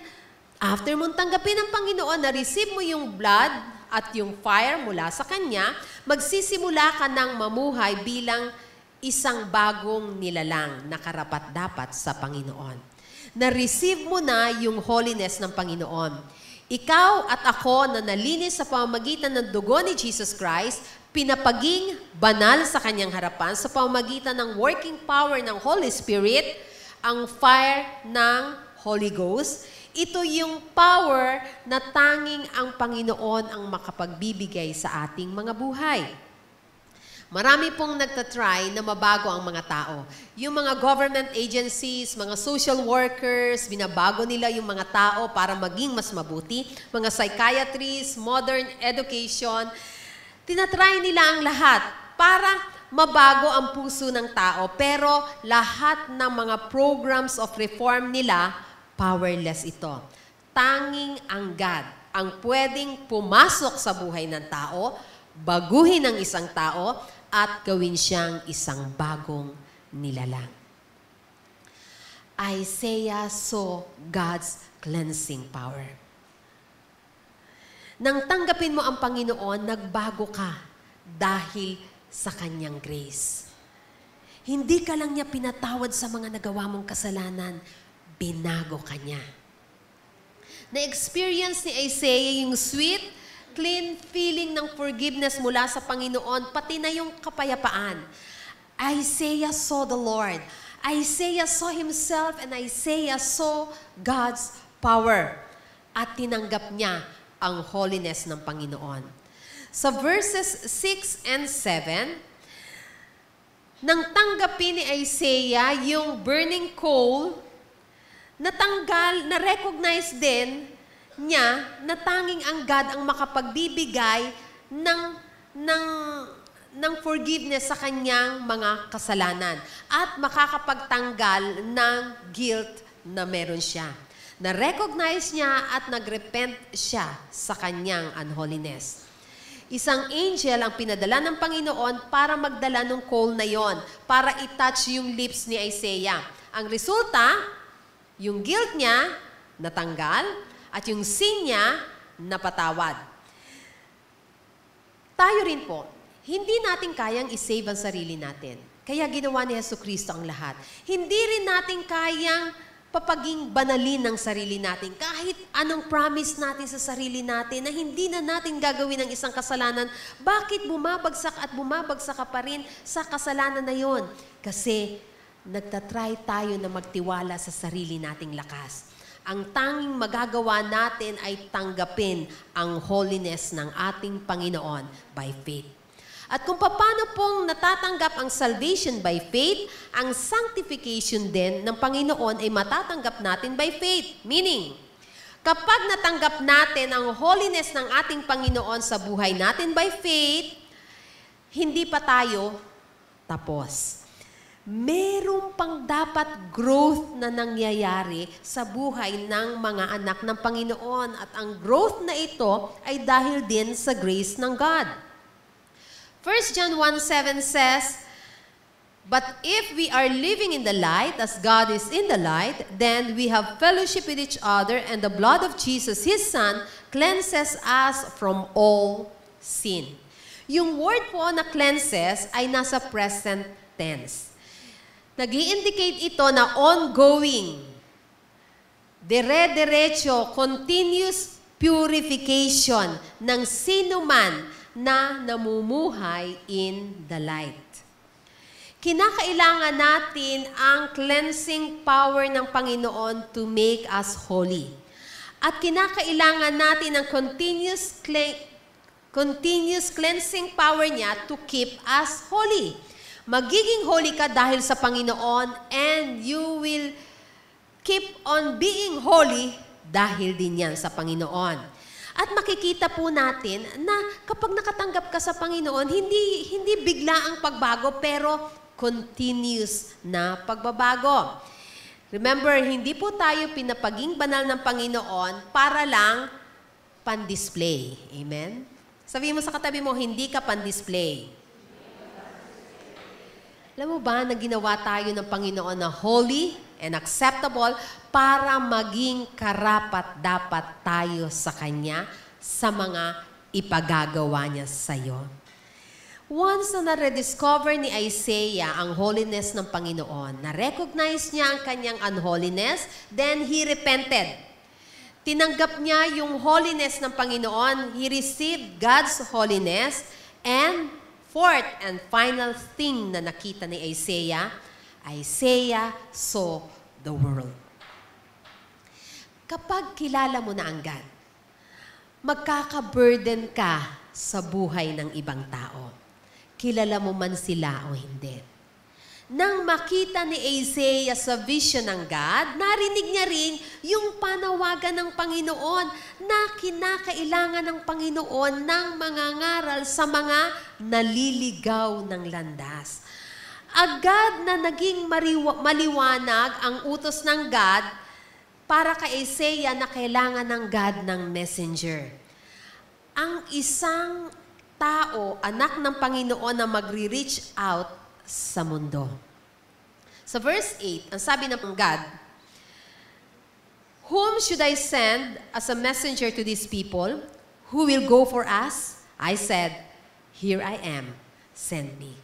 after mong tanggapin ng Panginoon, na-receive mo yung blood at yung fire mula sa Kanya, magsisimula ka ng mamuhay bilang isang bagong nilalang na karapat-dapat sa Panginoon. Na-receive mo na yung holiness ng Panginoon. Ikaw at ako na nalinis sa pamamagitan ng dugo ni Jesus Christ, pinapaging banal sa Kanyang harapan sa pamamagitan ng working power ng Holy Spirit, ang fire ng Holy Ghost. Ito yung power na tanging ang Panginoon ang makapagbibigay sa ating mga buhay. Marami pong nagtatry na mabago ang mga tao. Yung mga government agencies, mga social workers, binabago nila yung mga tao para maging mas mabuti. Mga psychiatrists, modern education, tinatry nila ang lahat para mabago ang puso ng tao. Pero lahat ng mga programs of reform nila, powerless ito. Tanging ang God ang pwedeng pumasok sa buhay ng tao, baguhin ang isang tao, at gawin siyang isang bagong nilalang. Isaiah saw God's cleansing power. Nang tanggapin mo ang Panginoon, nagbago ka dahil sa Kanyang grace. Hindi ka lang niya pinatawad sa mga nagawa mong kasalanan, binago ka niya. Na-experience ni Isaiah yung sweet, clean feeling ng forgiveness mula sa Panginoon, pati na yung kapayapaan. Isaiah saw the Lord. Isaiah saw himself and Isaiah saw God's power. At tinanggap niya ang holiness ng Panginoon. Sa verses 6 and 7, nang tanggapin ni Isaiah yung burning coal, natanggal, na-recognize din niya na tanging ang God ang makapagbibigay ng forgiveness sa kanyang mga kasalanan at makakapagtanggal ng guilt na meron siya. Na-recognize niya at nagrepent siya sa kanyang unholiness. Isang angel ang pinadala ng Panginoon para magdala ng coal na yon, para i-touch yung lips ni Isaiah. Ang resulta, yung guilt niya natanggal at yung sin niya napatawad. Tayo rin po, hindi natin kayang isave ang sarili natin. Kaya ginawa ni Jesucristo ang lahat. Hindi rin natin kayang papaging banalin ng sarili natin. Kahit anong promise natin sa sarili natin na hindi na natin gagawin ng isang kasalanan, bakit bumabagsak at bumabagsak ka pa rin sa kasalanan na yon? Kasi nagtatry tayo na magtiwala sa sarili nating lakas. Ang tanging magagawa natin ay tanggapin ang holiness ng ating Panginoon by faith. At kung paano pong natatanggap ang salvation by faith, ang sanctification din ng Panginoon ay matatanggap natin by faith. Meaning, kapag natanggap natin ang holiness ng ating Panginoon sa buhay natin by faith, hindi pa tayo tapos. Meron pang dapat growth na nangyayari sa buhay ng mga anak ng Panginoon. At ang growth na ito ay dahil din sa grace ng God. 1 John 1:7 says, "But if we are living in the light, as God is in the light, then we have fellowship with each other, and the blood of Jesus, His Son, cleanses us from all sin." Yung word po na cleanses ay nasa present tense. Nag-i-indicate ito na ongoing, dire-diretso, continuous purification ng sino man na namumuhay in the light. Kinakailangan natin ang cleansing power ng Panginoon to make us holy. At kinakailangan natin ang continuous cleansing power niya to keep us holy. Magiging holy ka dahil sa Panginoon, and you will keep on being holy dahil din yan sa Panginoon. At makikita po natin na kapag nakatanggap ka sa Panginoon, hindi bigla ang pagbago, pero continuous na pagbabago. Remember, hindi po tayo pinapaging banal ng Panginoon para lang pan-display. Amen? Sabihin mo sa katabi mo, hindi ka pan-display. Alam mo ba na ginawa tayo ng Panginoon na holy and acceptable para maging karapat-dapat tayo sa Kanya sa mga ipagagawa niya sa iyo. Once na na-rediscover ni Isaiah ang holiness ng Panginoon, na-recognize niya ang kanyang unholiness, then he repented. Tinanggap niya yung holiness ng Panginoon, he received God's holiness, and fourth and final thing na nakita ni Isaiah saw the world. Kapag kilala mo na ang God, magkaka-burden ka sa buhay ng ibang tao. Kilala mo man sila o hindi. Nang makita ni Isaiah sa vision ng God, narinig niya rin yung panawagan ng Panginoon na kinakailangan ng Panginoon ng mga ngaral sa mga naliligaw ng landas. Agad na naging maliwanag ang utos ng God para kay Isaiah na kailangan ng God ng messenger. Ang isang tao, anak ng Panginoon na magre-reach out sa mundo. Sa verse 8, ang sabi ng God, "Whom should I send as a messenger to these people? Who will go for us? I said, here I am, send me."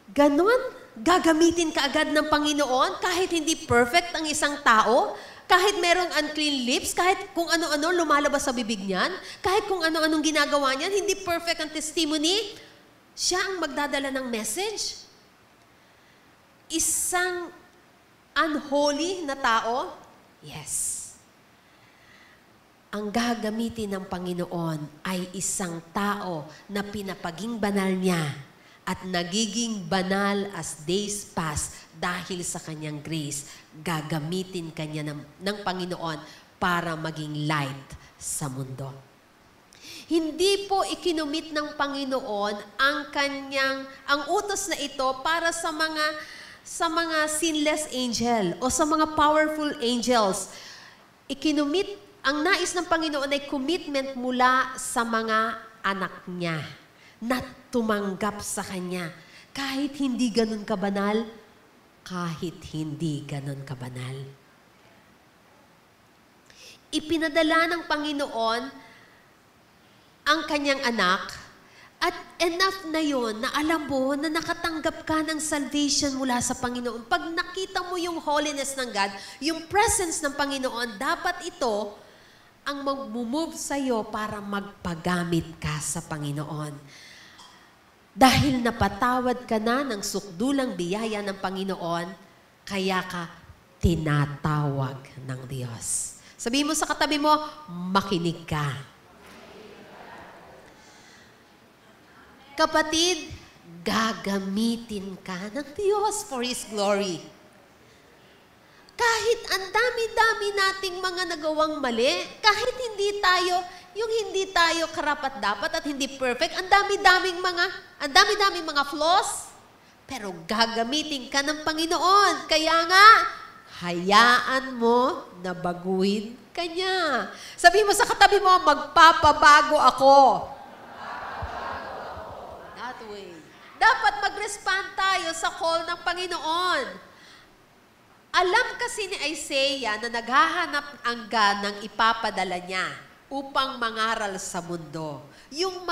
Ganon, gagamitin ka agad ng Panginoon kahit hindi perfect ang isang tao, kahit merong unclean lips, kahit kung ano-ano lumalabas sa bibig niyan, kahit kung ano-anong ginagawa niyan, hindi perfect ang testimony, siya ang magdadala ng message. Isang unholy na tao, yes. Ang gagamitin ng Panginoon ay isang tao na pinapaging banal niya at nagiging banal as days pass dahil sa kanyang grace. Gagamitin kanya ng Panginoon para maging light sa mundo. Hindi po ikinumit ng Panginoon ang utos na ito para sa mga sinless angel o sa mga powerful angels. Ang nais ng Panginoon ay commitment mula sa mga anak niya na tumanggap sa Kanya. Kahit hindi ganun kabanal, kahit hindi ganun kabanal. Ipinadala ng Panginoon ang Kanyang anak at enough na yon na alam mo na nakatanggap ka ng salvation mula sa Panginoon. Pag nakita mo yung holiness ng God, yung presence ng Panginoon, dapat ito ang mag-move sa'yo para magpagamit ka sa Panginoon. Dahil napatawad ka na ng sukdulang biyaya ng Panginoon, kaya ka tinatawag ng Diyos. Sabihin mo sa katabi mo, makinig ka. Kapatid, gagamitin ka ng Diyos for His glory. Kahit ang dami-dami nating mga nagawang mali, kahit hindi tayo karapat-dapat at hindi perfect, ang dami-daming mga flaws, pero gagamitin ka ng Panginoon. Kaya nga, hayaan mo na baguhin ka niya. Sabihin mo sa katabi mo, magpapabago ako. That way. Dapat mag-respond tayo sa call ng Panginoon. Alam kasi ni Isaiah na naghahanap ang God ng ipapadala niya upang mangaral sa mundo. Yung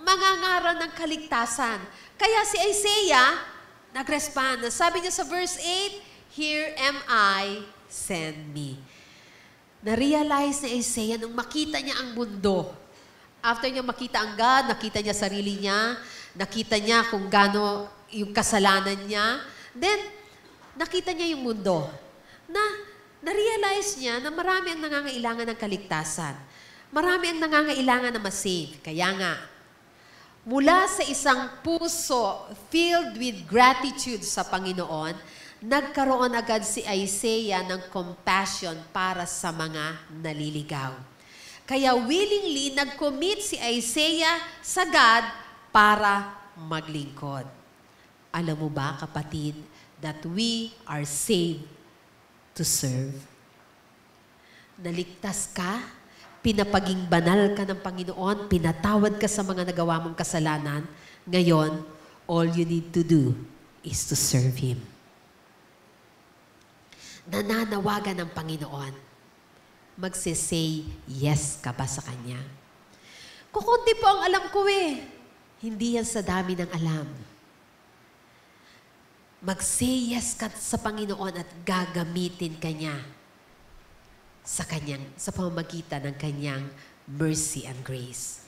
mangangaral ng kaligtasan. Kaya si Isaiah nag-respond. Sabi niya sa verse 8, "Here am I, send me." Na-realize ni Isaiah nung makita niya ang mundo. After niya makita ang God, nakita niya sarili niya, nakita niya kung gaano yung kasalanan niya, then nakita niya yung mundo. Na-realize niya na marami ang nangangailangan ng kaligtasan. Marami ang nangangailangan na masave. Kaya nga, mula sa isang puso filled with gratitude sa Panginoon, nagkaroon agad si Isaiah ng compassion para sa mga naliligaw. Kaya willingly, nag-commit si Isaiah sa God para maglingkod. Alam mo ba, kapatid, that we are saved to serve? Naligtas ka, pinapaging banal ka ng Panginoon, pinatawad ka sa mga nagawa mong kasalanan. Ngayon, all you need to do is to serve Him. Nananawagan ng Panginoon. Magsisay yes ka ba sa Kanya? Kukunti po ang alam ko eh. Hindi yan sa dami ng alam. Mag-say yes ka sa Panginoon at gagamitin Kanya sa pamamagitan ng Kanyang mercy and grace.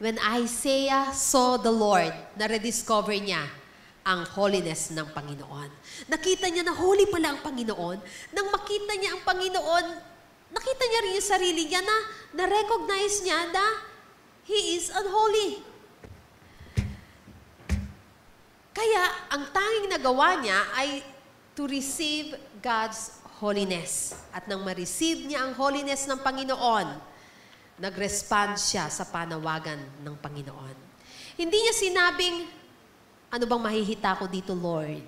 When Isaiah saw the Lord, na-rediscover niya ang holiness ng Panginoon. Nakita niya na holy pala ang Panginoon. Nang makita niya ang Panginoon, nakita niya rin yung sarili niya na na-recognize niya na He is unholy. Kaya, ang tanging nagawa niya ay to receive God's holiness. At nang ma-receive niya ang holiness ng Panginoon, nag-respond siya sa panawagan ng Panginoon. Hindi niya sinabing, ano bang mahihita ko dito, Lord?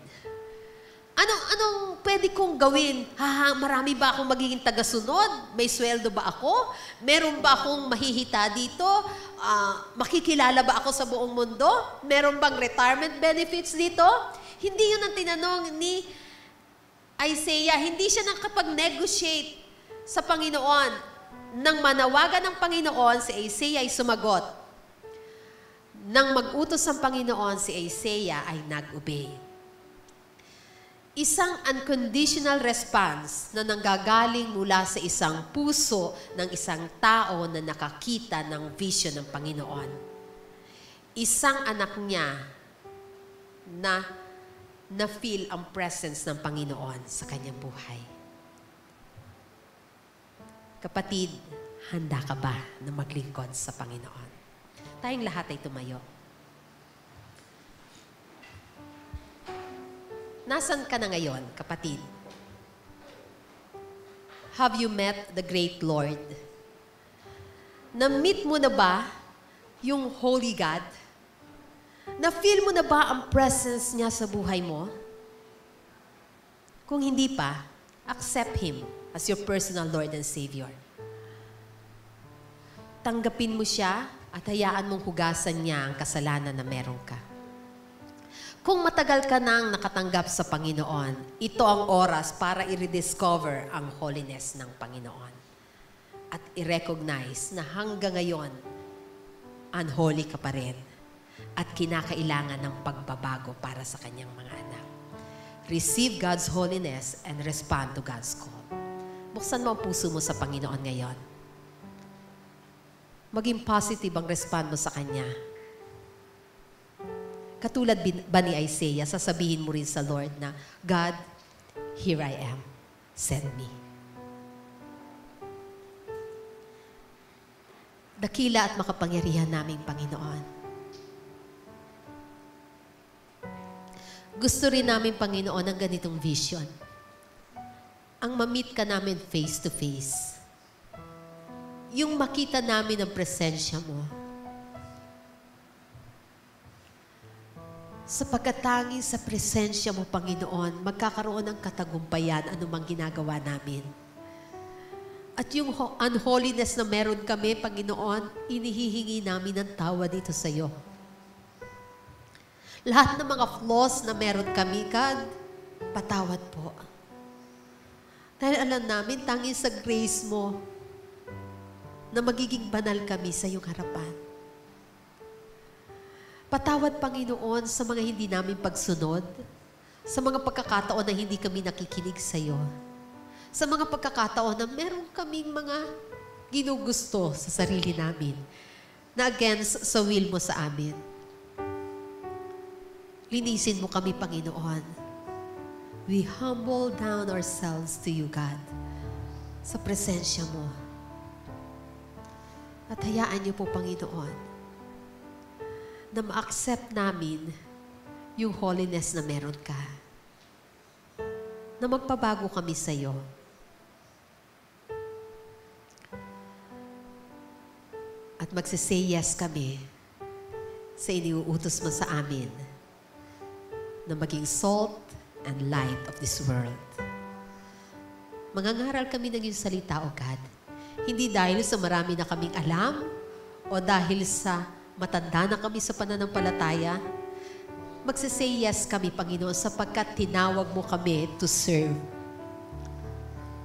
Anong pwede kong gawin? Marami ba akong magiging tagasunod? May sweldo ba ako? Meron ba akong mahihita dito? Makikilala ba ako sa buong mundo? Meron bang retirement benefits dito? Hindi yun ang tinanong ni Isaiah. Hindi siya nakapag-negotiate sa Panginoon. Nang manawagan ng Panginoon, si Isaiah ay sumagot. Nang mag-utos ang Panginoon, si Isaiah ay nag-obey. Isang unconditional response na nanggagaling mula sa isang puso ng isang tao na nakakita ng vision ng Panginoon. Isang anak niya na na-feel ang presence ng Panginoon sa kanyang buhay. Kapatid, handa ka ba na maglingkod sa Panginoon? Tayong lahat ay tumayo. Nasaan ka na ngayon, kapatid? Have you met the great Lord? Na-meet mo na ba yung Holy God? Na-feel mo na ba ang presence niya sa buhay mo? Kung hindi pa, accept Him as your personal Lord and Savior. Tanggapin mo siya at hayaan mong hugasan niya ang kasalanan na meron ka. Kung matagal ka nang nakatanggap sa Panginoon, ito ang oras para i-rediscover ang holiness ng Panginoon. At i-recognize na hanggang ngayon, unholy ka pa rin. At kinakailangan ng pagbabago para sa kanyang mga anak. Receive God's holiness and respond to God's call. Buksan mo ang puso mo sa Panginoon ngayon. Maging positive ang respond mo sa Kanya. Katulad ba ni Isaiah, sasabihin mo rin sa Lord na, God, here I am. Send me. Dakila at makapangyarihan naming Panginoon. Gusto rin namin, Panginoon, ang ganitong vision. Ang ma-meet ka namin face to face. Yung makita namin ang presensya mo. Sa pagkatanging sa presensya mo, Panginoon, magkakaroon ng katagumpayan anumang ginagawa namin. At yung unholiness na meron kami, Panginoon, inihihingi namin ng tawa dito sa iyo. Lahat ng mga flaws na meron kami, God, patawad po. Dahil alam namin, tanging sa grace mo, na magiging banal kami sa iyong harapan. Patawad, Panginoon, sa mga hindi namin pagsunod, sa mga pagkakataon na hindi kami nakikinig sa iyo, Sa mga pagkakataon na meron kaming mga ginugusto sa sarili namin na against sa will mo sa amin. Linisin mo kami, Panginoon. We humble down ourselves to you, God, sa presensya mo. At hayaan niyo po, Panginoon, na ma-accept namin yung holiness na meron ka. Na magpabago kami sa iyo. At magsisay yes kami sa iniuutos mo sa amin na maging salt and light of this world. Mangangaral kami ng iyong salita, O God. Hindi dahil sa marami na kaming alam o dahil sa matanda na kami sa pananampalataya. Magsisay yes kami, Panginoon, sapagkat tinawag mo kami to serve.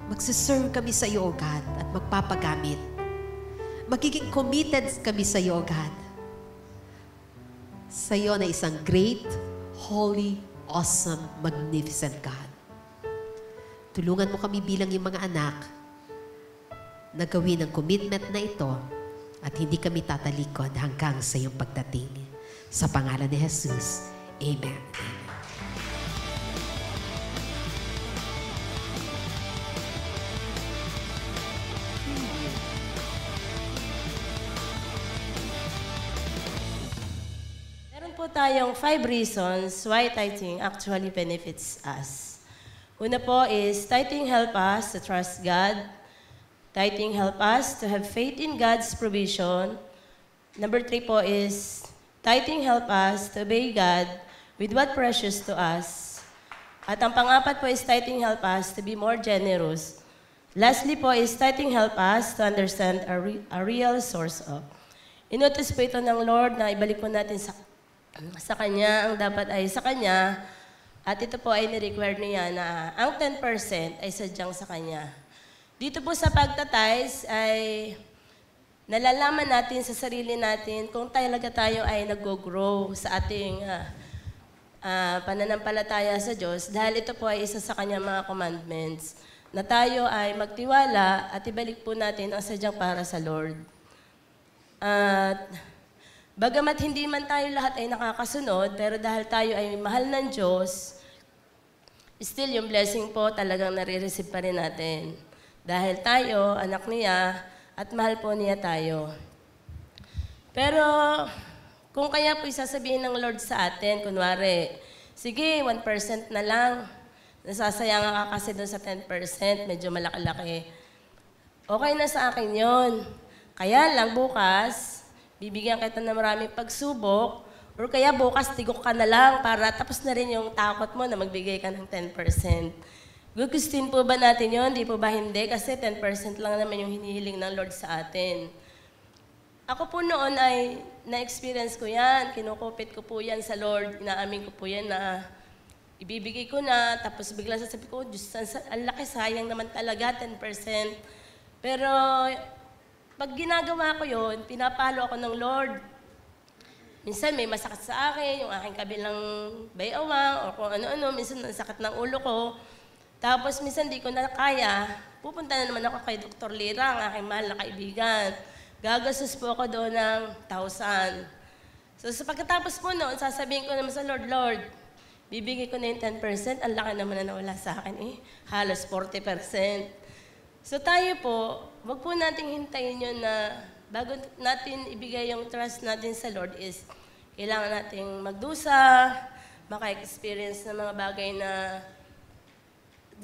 Magsiserve kami sa iyo, O God, at magpapagamit. Magiging committed kami sa iyo, O God. Sa iyo na isang great, holy, awesome, magnificent God. Tulungan mo kami bilang yung mga anak na gawin ang commitment na ito at hindi kami tatalikod hanggang sa iyong pagdating. Sa pangalan ni Jesus, Amen. Meron po tayong 5 reasons why tithing actually benefits us. Una po is tithing help us to trust God. Tithing help us to have faith in God's provision. Number 3 po is tithing help us to obey God with what precious to us. At ang pang-apat po is tithing help us to be more generous. Lastly po is tithing help us to understand a real source of. Inutos po ito ng Lord na ibalik po natin sa Kanya, ang dapat ay sa Kanya. At ito po ay ni-require niya na ang 10% ay sadyang sa Kanya. Dito po sa pagtatize ay nalalaman natin sa sarili natin kung talaga tayo ay nag-grow sa ating pananampalataya sa Diyos dahil ito po ay isa sa Kanyang mga commandments na tayo ay magtiwala at ibalik po natin ang sadyang para sa Lord. At bagamat hindi man tayo lahat ay nakakasunod, pero dahil tayo ay mahal ng Diyos, still yung blessing po talagang nare-receive pa rin natin. Dahil tayo, anak niya, at mahal po niya tayo. Pero, kung kaya po isasabihin ng Lord sa atin, kunwari, sige, 1% na lang, nasasayangan ka kasi doon sa 10%, medyo malaki-laki. Okay na sa akin yon. Kaya lang bukas, bibigyan kita ng maraming pagsubok, or kaya bukas tigok ka na lang para tapos na rin yung takot mo na magbigay ka ng 10%. Gugustuhin po ba natin yon? Di po ba hindi? Kasi 10% lang naman yung hinihiling ng Lord sa atin. Ako po noon ay na-experience ko yan. Kinukupit ko po yan sa Lord. Inaamin ko po yan na ibibigay ko na. Tapos bigla sasabi ko, Diyos, ang laki, sayang naman talaga, 10%. Pero pag ginagawa ko yon, pinapalo ako ng Lord. Minsan may masakit sa akin, yung aking kabilang bayawang, o kung ano-ano. Minsan nasakit ng ulo ko. Tapos minsan di ko na kaya, pupunta na naman ako kay Dr. Lira, ang aking mahal na kaibigan. Gagastos po ako doon ng 1,000. So sa pagkatapos po noon, sasabihin ko naman sa Lord, Lord, bibigay ko na yung 10%, ang laki naman na nawala sa akin halos 40%. So tayo po, wag po nating hintayin yun na bago natin ibigay yung trust natin sa Lord is kailangan nating magdusa, maka-experience ng mga bagay na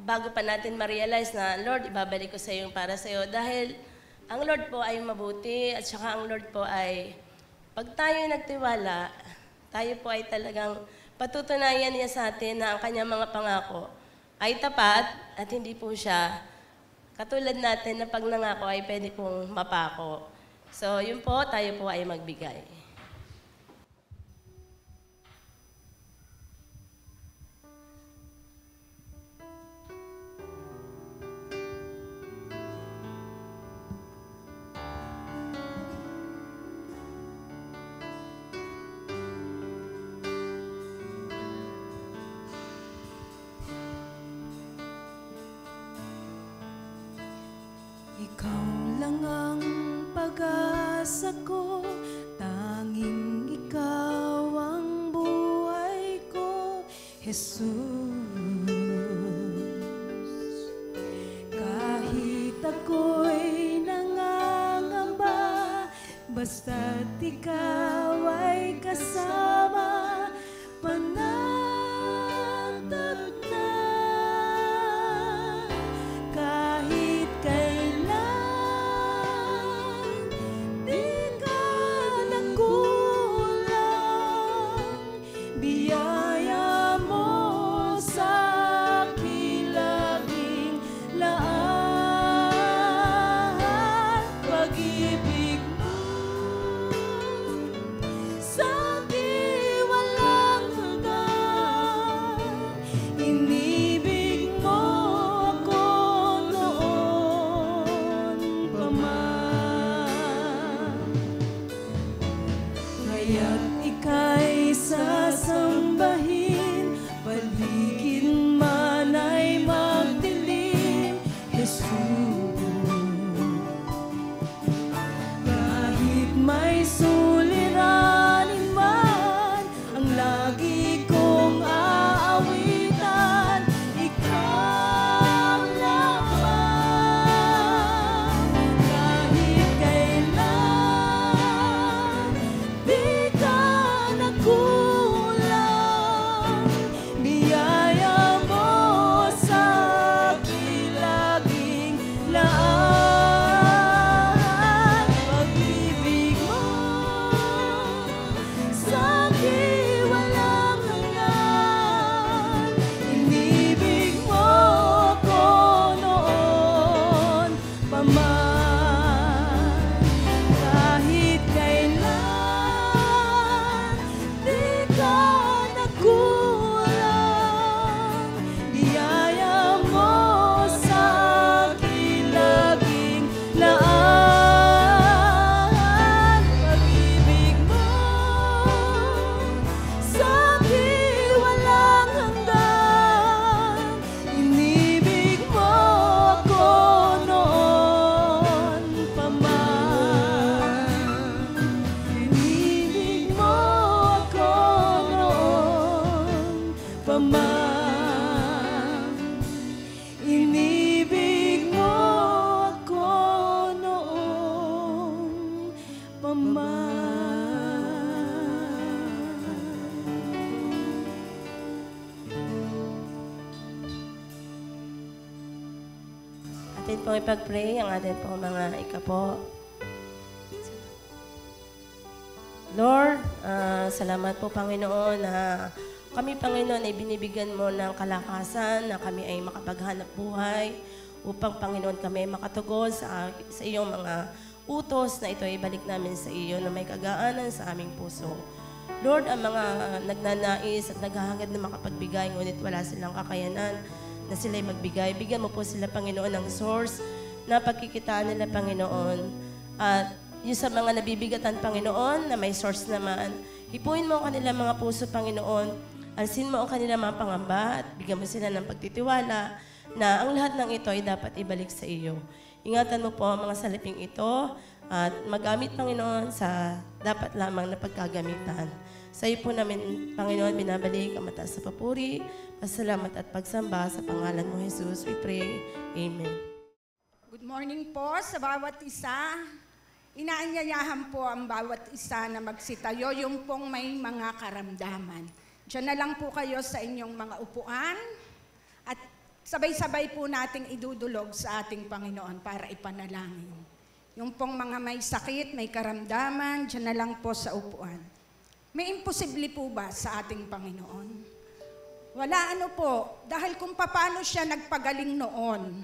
bago pa natin ma-realize na, Lord, ibabalik ko sa iyo para sa iyo. Dahil ang Lord po ay mabuti at saka ang Lord po ay, pag tayo nagtiwala, tayo po ay talagang patutunayan niya sa atin na ang kanyang mga pangako ay tapat at hindi po siya katulad natin na pag nangako ay pwede pong mapako. So, yun po, tayo po ay magbigay. pag-asa ko, tanging ikaw ang buhay ko, Jesus. Kahit ako'y nangangamba, basta't ikaw ay kasama, panatag na. Kahit kailan, di ka nagkulang, biyaya mo sa aking laging laan. Pag-ibig mo sa akin walang hanggan, inibig mo ako noon pa man. Kaya't ika'y sasambahin, paligid man ay magdilim, Jesus. Kahit may suliranin man, ang lagi kong aawitan, ikaw naman. Kahit kailan, di ka nagkulang, biyaya mo sa aking laging laan. Pag-ibig mo sa akin walang hanggan, inibig mo ako noon pa man. Kahit kailan, di ka nagkulang, biyaya mo sa aking laging laan. Pag-ibig mo sa akin walang hanggan, inibig mo ako noon pa man. Inibig mo ako noon pa man. Inibig mo ako noon pa man. Atin pong ipag-pray ang atin pong mga ikapo. Lord, salamat po Panginoon na kami Panginoon ay binibigyan mo ng kalakasan na kami ay makapaghanap buhay upang Panginoon kami ay makatugon sa iyong mga utos na ito ay balik namin sa iyo na may kagaanan sa aming puso. Lord, ang mga nagnanais at naghahangad na makapagbigay ngunit wala silang kakayanan na sila'y magbigay, bigyan mo po sila Panginoon ng source na pagkikitaan nila Panginoon. At yung sa mga nabibigatan Panginoon na may source naman, hipuin mo ang kanilang mga puso Panginoon, alsin mo ang kanilang mga pangamba at bigyan mo sila ng pagtitiwala na ang lahat ng ito ay dapat ibalik sa iyo. Ingatan mo po ang mga saliping ito at magamit Panginoon sa dapat lamang na pagkagamitan. Sa iyo po namin Panginoon binabalik ang mataas na papuri, pasalamat at pagsamba sa pangalan mo Jesus. We pray. Amen. Good morning po sa bawat isa. Inaanyayahan po ang bawat isa na magsitayo yung pong may mga karamdaman. Diyan na lang po kayo sa inyong mga upuan at sabay-sabay po nating idudulog sa ating Panginoon para ipanalangin. Yung pong mga may sakit, may karamdaman, diyan na lang po sa upuan. May imposible po ba sa ating Panginoon? Wala ano po, dahil kung paano siya nagpagaling noon,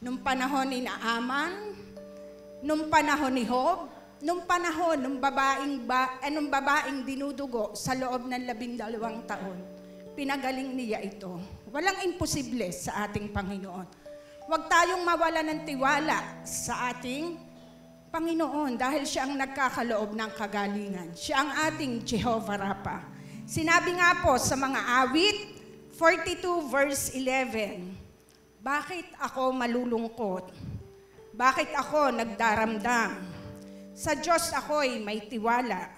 nung panahon ni Naaman, nung panahon ni Job, nung panahon nung babaeng dinudugo sa loob ng 12 taon, pinagaling niya ito. Walang imposible sa ating Panginoon. Huwag tayong mawala ng tiwala sa ating Panginoon dahil siya ang nagkakaloob ng kagalingan. Siya ang ating Jehovah Rapha. Sinabi nga po sa mga awit, 42 verse 11, bakit ako malulungkot? Bakit ako nagdaramdam? Sa Diyos ako'y may tiwala.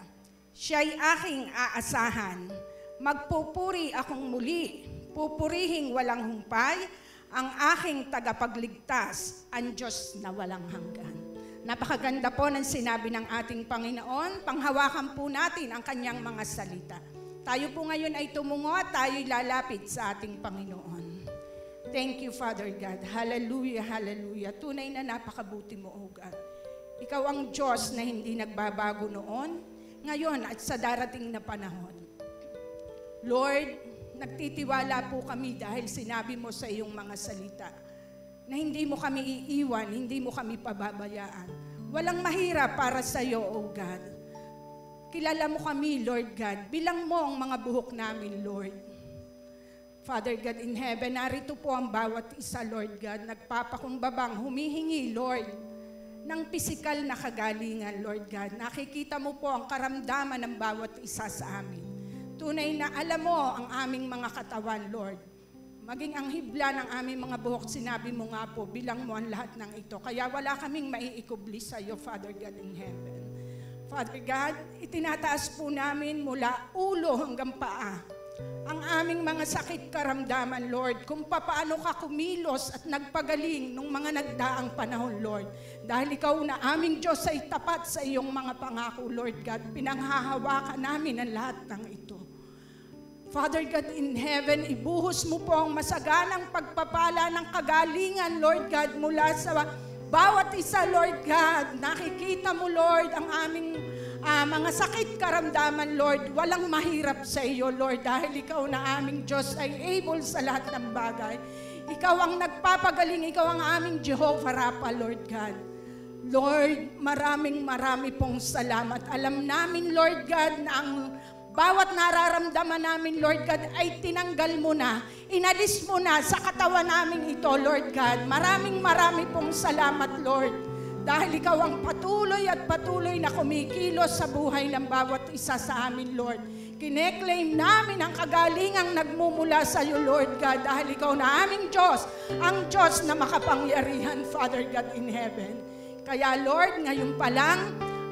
Siya'y aking aasahan. Magpupuri akong muli. Pupurihing walang humpay ang aking tagapagligtas, ang Diyos na walang hanggan. Napakaganda po ng sinabi ng ating Panginoon. Panghawakan po natin ang kanyang mga salita. Tayo po ngayon ay tumungo at tayo'y lalapit sa ating Panginoon. Thank you, Father God. Hallelujah, hallelujah. Tunay na napakabuti mo, O God. Ikaw ang Diyos na hindi nagbabago noon, ngayon at sa darating na panahon. Lord, nagtitiwala po kami dahil sinabi mo sa iyong mga salita na hindi mo kami iiwan, hindi mo kami pababayaan. Walang mahirap para sa iyo, O God. Kilala mo kami, Lord God. Bilang mo ang mga buhok namin, Lord. Father God in heaven, narito po ang bawat isa, Lord God. Nagpapakumbabang, humihingi, Lord, ng pisikal na kagalingan, Lord God. Nakikita mo po ang karamdaman ng bawat isa sa amin. Tunay na alam mo ang aming mga katawan, Lord. Maging ang hibla ng aming mga buhok, sinabi mo nga po, bilang mo ang lahat ng ito. Kaya wala kaming maiikubli sa iyo, Father God in heaven. Father God, itinataas po namin mula ulo hanggang paa ang aming mga sakit karamdaman, Lord, kung paano ka kumilos at nagpagaling nung mga nagdaang panahon, Lord. Dahil ikaw na aming Diyos ay tapat sa iyong mga pangako, Lord God. Pinanghahawakan namin ang lahat ng ito. Father God in heaven, ibuhos mo po ang masaganang pagpapala ng kagalingan, Lord God, mula sa bawat isa, Lord God. Nakikita mo, Lord, ang aming mga sakit karamdaman, Lord. Walang mahirap sa iyo, Lord, dahil ikaw na aming Diyos ay able sa lahat ng bagay. Ikaw ang nagpapagaling, ikaw ang aming Jehovah Rapha, Lord God. Lord, marami pong salamat. Alam namin, Lord God, na ang bawat nararamdaman namin, Lord God, ay tinanggal mo na. Inalis mo na sa katawan namin ito, Lord God. Marami pong salamat, Lord. Dahil ikaw ang patuloy na kumikilos sa buhay ng bawat isa sa amin, Lord. Kine-claim namin ang kagalingang nagmumula sa iyo, Lord God. Dahil ikaw na aming Diyos, ang Diyos na makapangyarihan, Father God in heaven. Kaya, Lord, ngayon pa lang,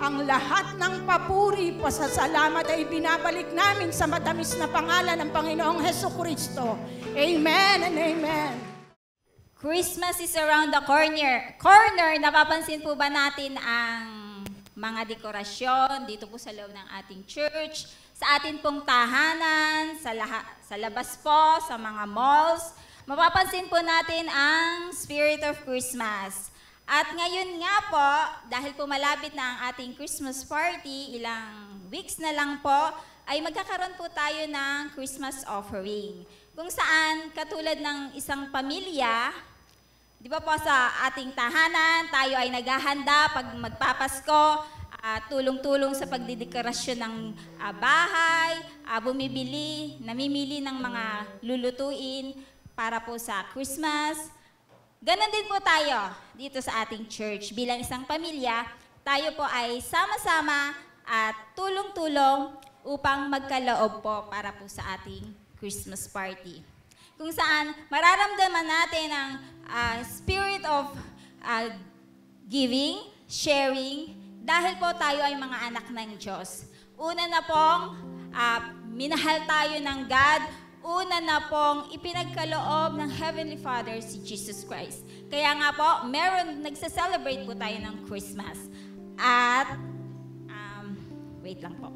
ang lahat ng papuri, pasasalamat ay binabalik namin sa matamis na pangalan ng Panginoong Hesukristo. Amen and amen. Christmas is around the corner. Napapansin po ba natin ang mga dekorasyon dito po sa loob ng ating church, sa atin pong tahanan, sa labas po, sa mga malls. Mapapansin po natin ang spirit of Christmas. At ngayon nga po, dahil po malapit na ang ating Christmas party, ilang weeks na lang po, ay magkakaroon po tayo ng Christmas offering. Kung saan, katulad ng isang pamilya, di ba po sa ating tahanan, tayo ay naghahanda pag magpapasko, tulong-tulong sa pagdidekorasyon ng bahay, namimili ng mga lulutuin para po sa Christmas. Ganon din po tayo dito sa ating church. Bilang isang pamilya, tayo po ay sama-sama at tulong-tulong upang magkaloob po para po sa ating Christmas party. Kung saan mararamdaman natin ang spirit of giving, sharing, dahil po tayo ay mga anak ng Diyos. Una na pong minahal tayo ng God, una na pong ipinagkaloob ng Heavenly Father si Jesus Christ. Kaya nga po, nagsa-celebrate po tayo ng Christmas. At, wait lang po.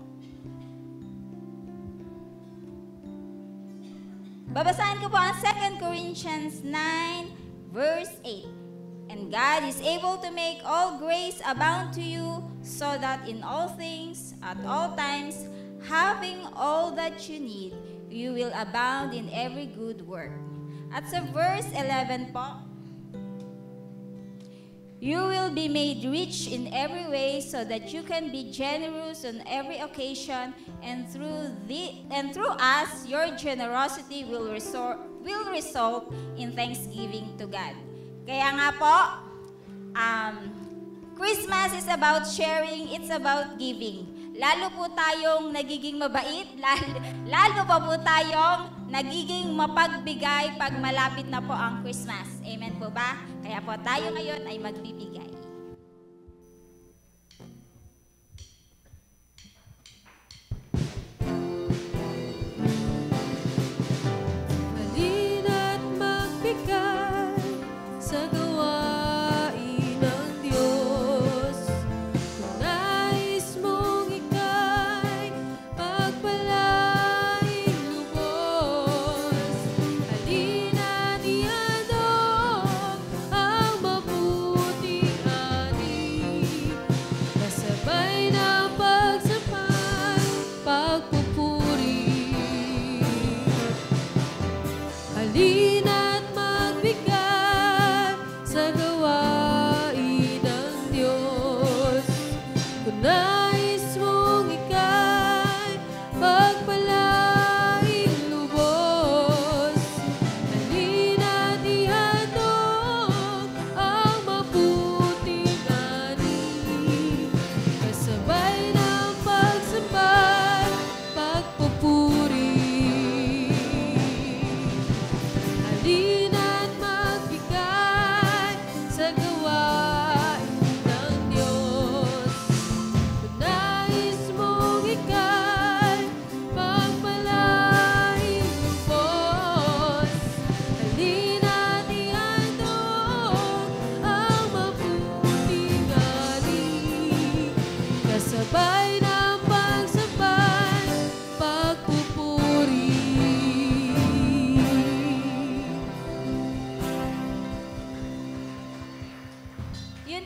Babasahin ko po ang 2 Corinthians 9, verse 8. And God is able to make all grace abound to you, so that in all things, at all times, having all that you need, you will abound in every good work. At sa verse 11 po, you will be made rich in every way so that you can be generous on every occasion, and through us, your generosity will result in thanksgiving to God. Kaya nga po, Christmas is about sharing, it's about giving. Lalo po tayong nagiging mabait, lalo pa po tayong nagiging mapagbigay pag malapit na po ang Christmas. Amen po ba? Kaya po tayo ngayon ay magbibigay.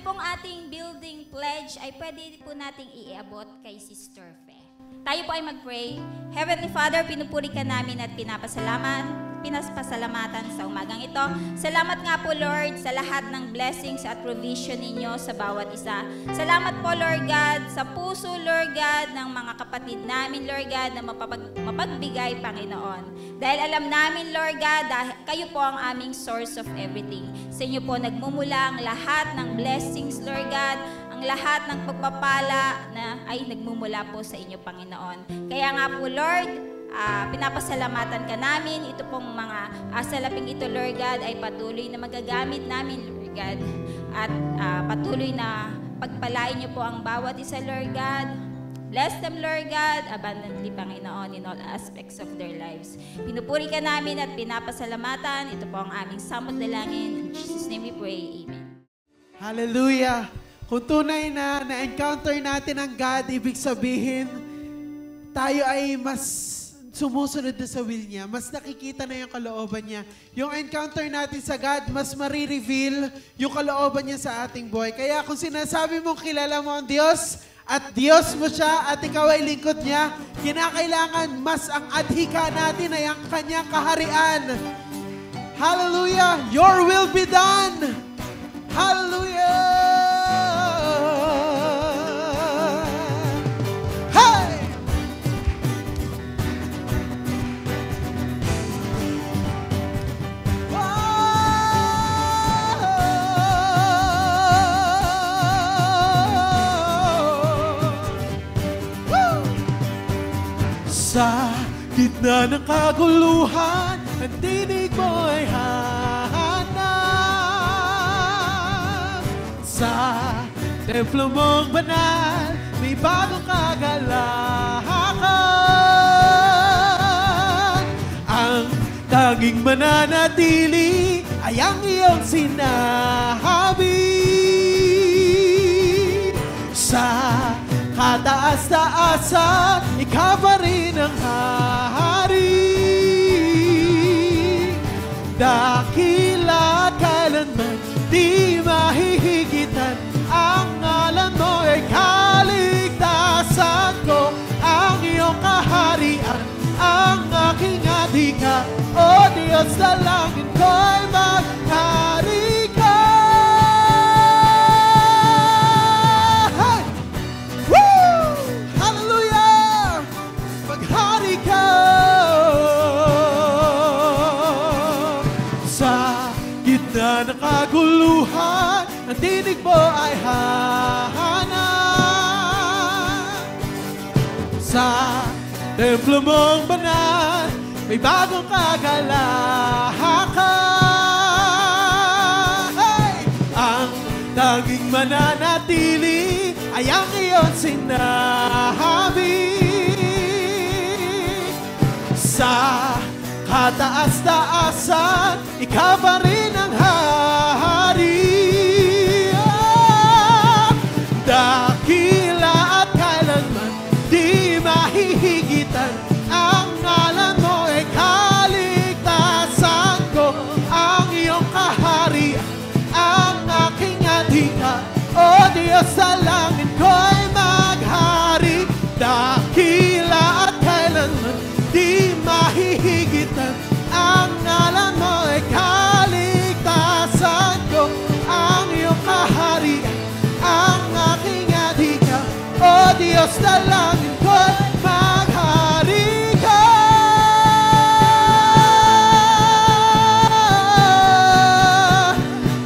pong ating building pledge ay pwede po nating iabot kay Sister Fe. Tayo po ay mag-pray. Heavenly Father, pinupuri ka namin at pinapasalamatan sa umagang ito. Salamat nga po, Lord, sa lahat ng blessings at provision ninyo sa bawat isa. Salamat po, Lord God, sa puso, Lord God, ng mga kapatid namin, Lord God, na mapagbigay, Panginoon. Dahil alam namin, Lord God, kayo po ang aming source of everything. Sa inyo po nagmumula ang lahat ng blessings, Lord God, ang lahat ng pagpapala na ay nagmumula po sa inyo, Panginoon. Kaya nga po, Lord, pinapasalamatan ka namin. Ito pong mga salaping ito, Lord God, ay patuloy na magagamit namin, Lord God. At patuloy na pagpalain niyo po ang bawat isa, Lord God. Bless them, Lord God, abundantly, Panginoon, in all aspects of their lives. Pinupuri ka namin at pinapasalamatan. Ito po ang aming samot dalangin. In Jesus' name we pray. Amen. Hallelujah! Kung tunay na na-encounter natin ang God, ibig sabihin, tayo ay mas sumusunod na sa will niya, mas nakikita na yung kalooban niya. Yung encounter natin sa God, mas marireveal yung kalooban niya sa ating buhay. Kaya kung sinasabi mong kilala mo ang Diyos, at Diyos mo siya, at ikaw ay lingkod niya, kinakailangan mas ang adhika natin ay ang kanyang kaharian. Hallelujah! Your will be done! Hallelujah! Sa gitna ng kaguluhan, ang tinig mo ay hanap. Sa templo mong banal, may bagong kagalakan. Ang tanging mananatili ay ang iyong sinabi. Sa kataas-taasan, ikaw pa rin ang hari. Dakila kailanman di mahihigitan, ang ngalan mo ay kaligtasan ko. Ang iyong kaharian, ang aking adhika, O Diyos, dalangin ko'y maghari ka. Ng kaguluhan, ang tinig mo ay hanap. Sa templo mong banal, may bagong kagalakan. Hey! Ang tanging mananatili ay ang iyong sinabi. Sa kataas-taasan, ikaw pa rin ang hari. Dakila at kailanman di mahihigitan, ang ngalan mo ay kaligtasan ko. Ang iyong kaharian, ang aking adhika, O Diyos, sa langit ko'y maghari. Dakila at kailanman di mahihigitan, ang ngalan mo ay kaligtasan ko. Ang iyong kaharian, ang aking adhika, O Diyos, dalangin ko'y maghari ka.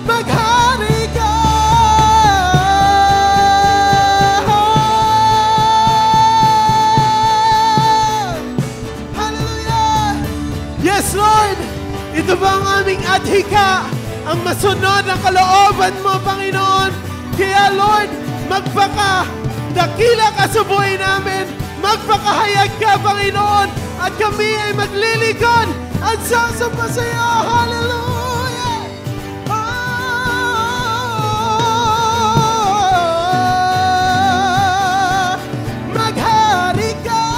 Maghari ka. Yes, Lord! Ito ba ang aming adhika? Ang masunod ang kalooban mo, Panginoon. Kaya, Lord, magpaka-dakila ka sa buhay namin. Magpakahayag ka, Panginoon. At kami ay maglilikod at sasamba sa iyo. Hallelujah! Maghari ka!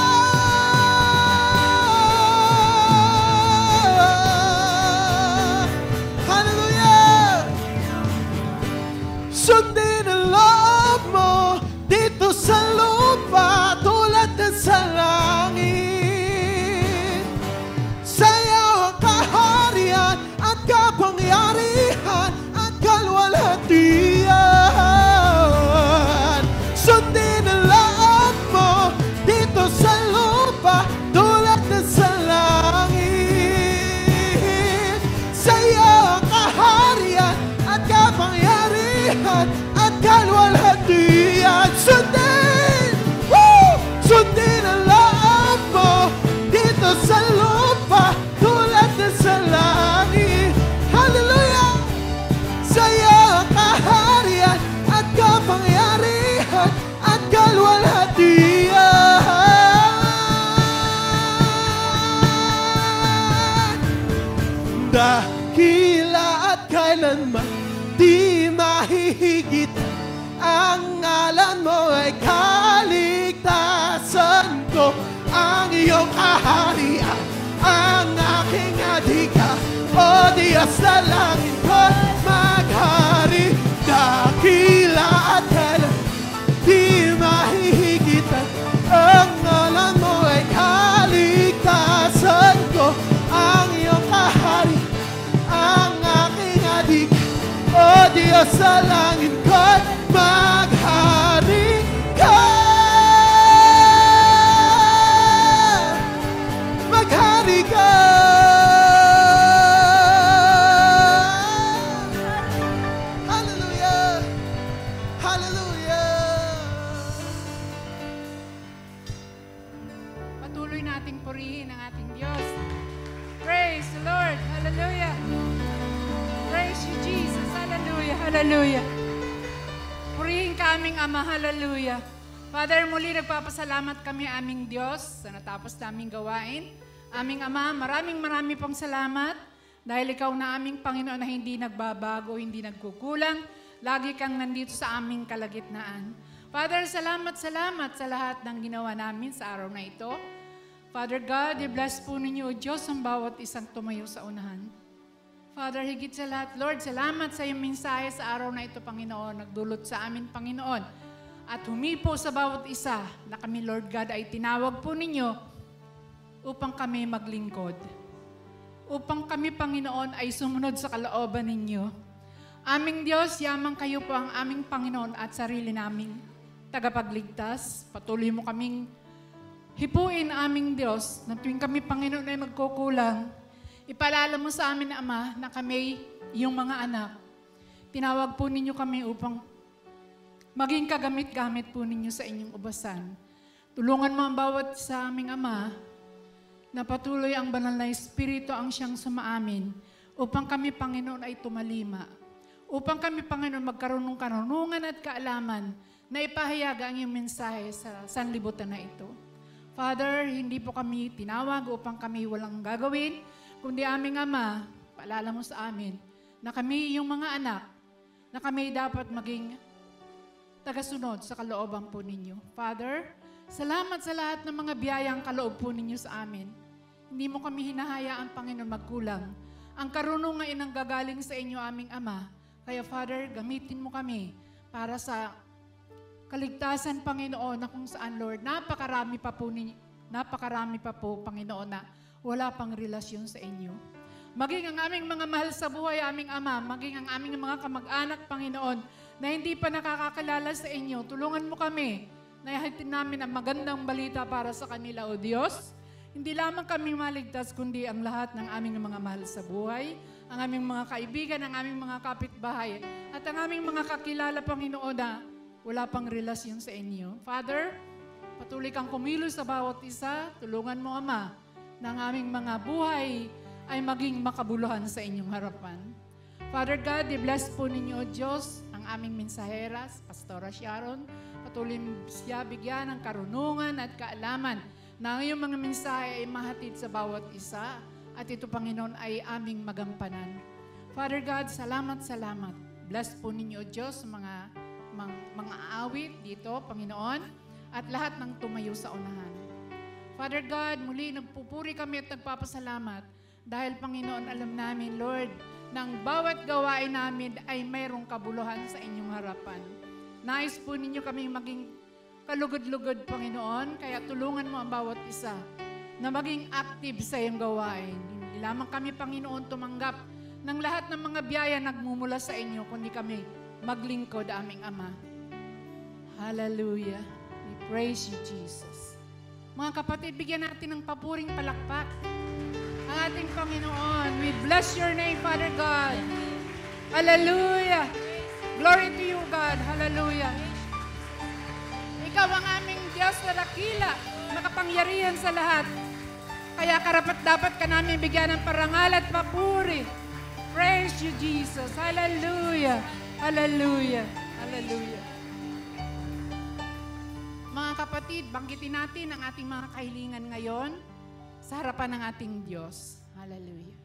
Hallelujah! Sundin kapangyarihan at kalwalhatian. Sundin! Woo! Sundin ang loob mo dito sa lupa tulad na sa langit. Hallelujah! Sa'yo ang kaharian at kapangyarihan at kalwalhatian. Dakila at kailanman di mahihigit, ang ngalan mo ay kaligtasan ko. Ang iyong kaharian, ang aking adhika, o Diyos na langit ko maghari. Dakila at kailan di mahihigitan, ang ngalan mo ay kaligtasan ko. Ang iyong kahari, ang aking adhika, o Diyos sa langit ko't maghari ka. Maghari ka. Hallelujah. Hallelujah. Patuloy nating purihin ang ating Diyos. Praise the Lord. Hallelujah. Praise you, Jesus. Hallelujah. Hallelujah. Purihin ka aming Ama. Hallelujah. Father, muli nagpapasalamat kami aming Diyos sa natapos naming gawain. Aming Ama, maraming pong salamat dahil ikaw na aming Panginoon na hindi nagbabago, hindi nagkukulang. Lagi kang nandito sa aming kalagitnaan. Father, salamat sa lahat ng ginawa namin sa araw na ito. Father God, i-bless po ninyo, O Diyos, ang bawat isang tumayo sa unahan. Father, higit sa lahat, Lord, salamat sa iyong mensahe sa araw na ito, Panginoon. Nagdulot sa amin, Panginoon. At humipo sa bawat isa na kami, Lord God, ay tinawag po ninyo upang kami maglingkod. Upang kami, Panginoon, ay sumunod sa kalooban ninyo. Aming Diyos, yamang kayo po ang aming Panginoon at sarili naming tagapagligtas. Patuloy mo kaming hipuin, aming Diyos, na tuwing kami, Panginoon, ay magkukulang, ipaalala mo sa amin, Ama, na kami, yung mga anak, tinawag po ninyo kami upang maging kagamit-gamit po ninyo sa inyong ubasan. Tulungan mo ang bawat sa aming Ama, na patuloy ang banal na Espiritu ang siyang sumaamin, upang kami, Panginoon, ay tumalima. Upang kami, Panginoon, magkaroon ng karunungan at kaalaman na ipahayag ang iyong mensahe sa sanlibutan na ito. Father, hindi po kami tinawag upang kami walang gagawin, kundi aming Ama, paalala mo sa amin na kami yung mga anak, na kami dapat maging tagasunod sa kalooban po ninyo. Father, salamat sa lahat ng mga biyayang kaloob po ninyo sa amin. Hindi mo kami hinahayaan, Panginoon, magkulang. Ang karunungan ay nanggagaling sa inyo, aming Ama. Kaya, Father, gamitin mo kami para sa kaligtasan, Panginoon, na kung saan, Lord, napakarami pa po, Panginoon, na wala pang relasyon sa inyo. Maging ang aming mga mahal sa buhay, aming Ama, maging ang aming mga kamag-anak, Panginoon, na hindi pa nakakakilala sa inyo, tulungan mo kami na ihatid namin ang magandang balita para sa kanila, O Diyos. Hindi lamang kami maligtas, kundi ang lahat ng aming mga mahal sa buhay, ang aming mga kaibigan, ang aming mga kapitbahay, at ang aming mga kakilala, Panginoon, na wala pang relasyon sa inyo. Father, patuloy kang kumilos sa bawat isa. Tulungan mo, Ama, na ang aming mga buhay ay maging makabuluhan sa inyong harapan. Father God, i-bless po ninyo, O Diyos, ang aming mensaheras, Pastora Sharon. Patuloy siya bigyan ng karunungan at kaalaman na ang iyong mga mensahe ay mahatid sa bawat isa. At ito, Panginoon, ay aming magampanan. Father God, salamat. Bless po ninyo, O Diyos, mga awit dito, Panginoon, at lahat ng tumayo sa unahan. Father God, muli nagpupuri kami at nagpapasalamat dahil, Panginoon, alam namin, Lord, ng bawat gawain namin ay mayroong kabuluhan sa inyong harapan. Nais po ninyo kaming maging kalugod-lugod, Panginoon, kaya tulungan mo ang bawat isa na maging active sa iyong gawain. Hindi lamang kami, Panginoon, tumanggap ng lahat ng mga biyaya nagmumula sa inyo, kundi kami maglingkod, aming Ama. Hallelujah. We praise you, Jesus. Mga kapatid, bigyan natin ng papuring palakpak ang ating Panginoon. We bless your name, Father God. Hallelujah. Glory to you, God. Hallelujah. Ikaw ang aming Diyos na dakila, makapangyarihan sa lahat. Kaya karapat-dapat ka namin bigyan ng parangal at papuri. Praise you, Jesus. Hallelujah. Hallelujah. Hallelujah. Mga kapatid, banggitin natin ang ating mga kahilingan ngayon sa harapan ng ating Diyos. Hallelujah.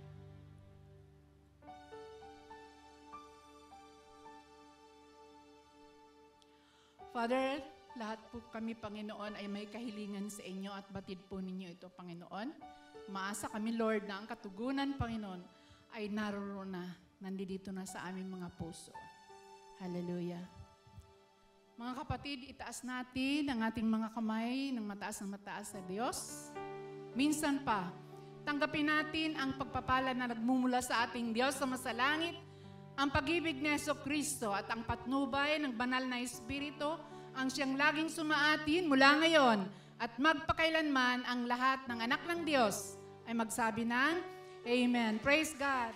Father, lahat po kami, Panginoon, ay may kahilingan sa inyo at batid po ninyo ito, Panginoon. Maasa kami, Lord, na ang katugunan, Panginoon, ay naroon na, nandito na sa aming mga puso. Hallelujah. Mga kapatid, itaas natin ang ating mga kamay ng mataas sa Diyos. Minsan pa, tanggapin natin ang pagpapala na nagmumula sa ating Diyos sa masalangit, ang pag-ibig ni Jesucristo at ang patnubay ng banal na Espiritu ang siyang laging sumaatin mula ngayon at magpakailanman ang lahat ng anak ng Diyos ay magsabi ng Amen. Praise God.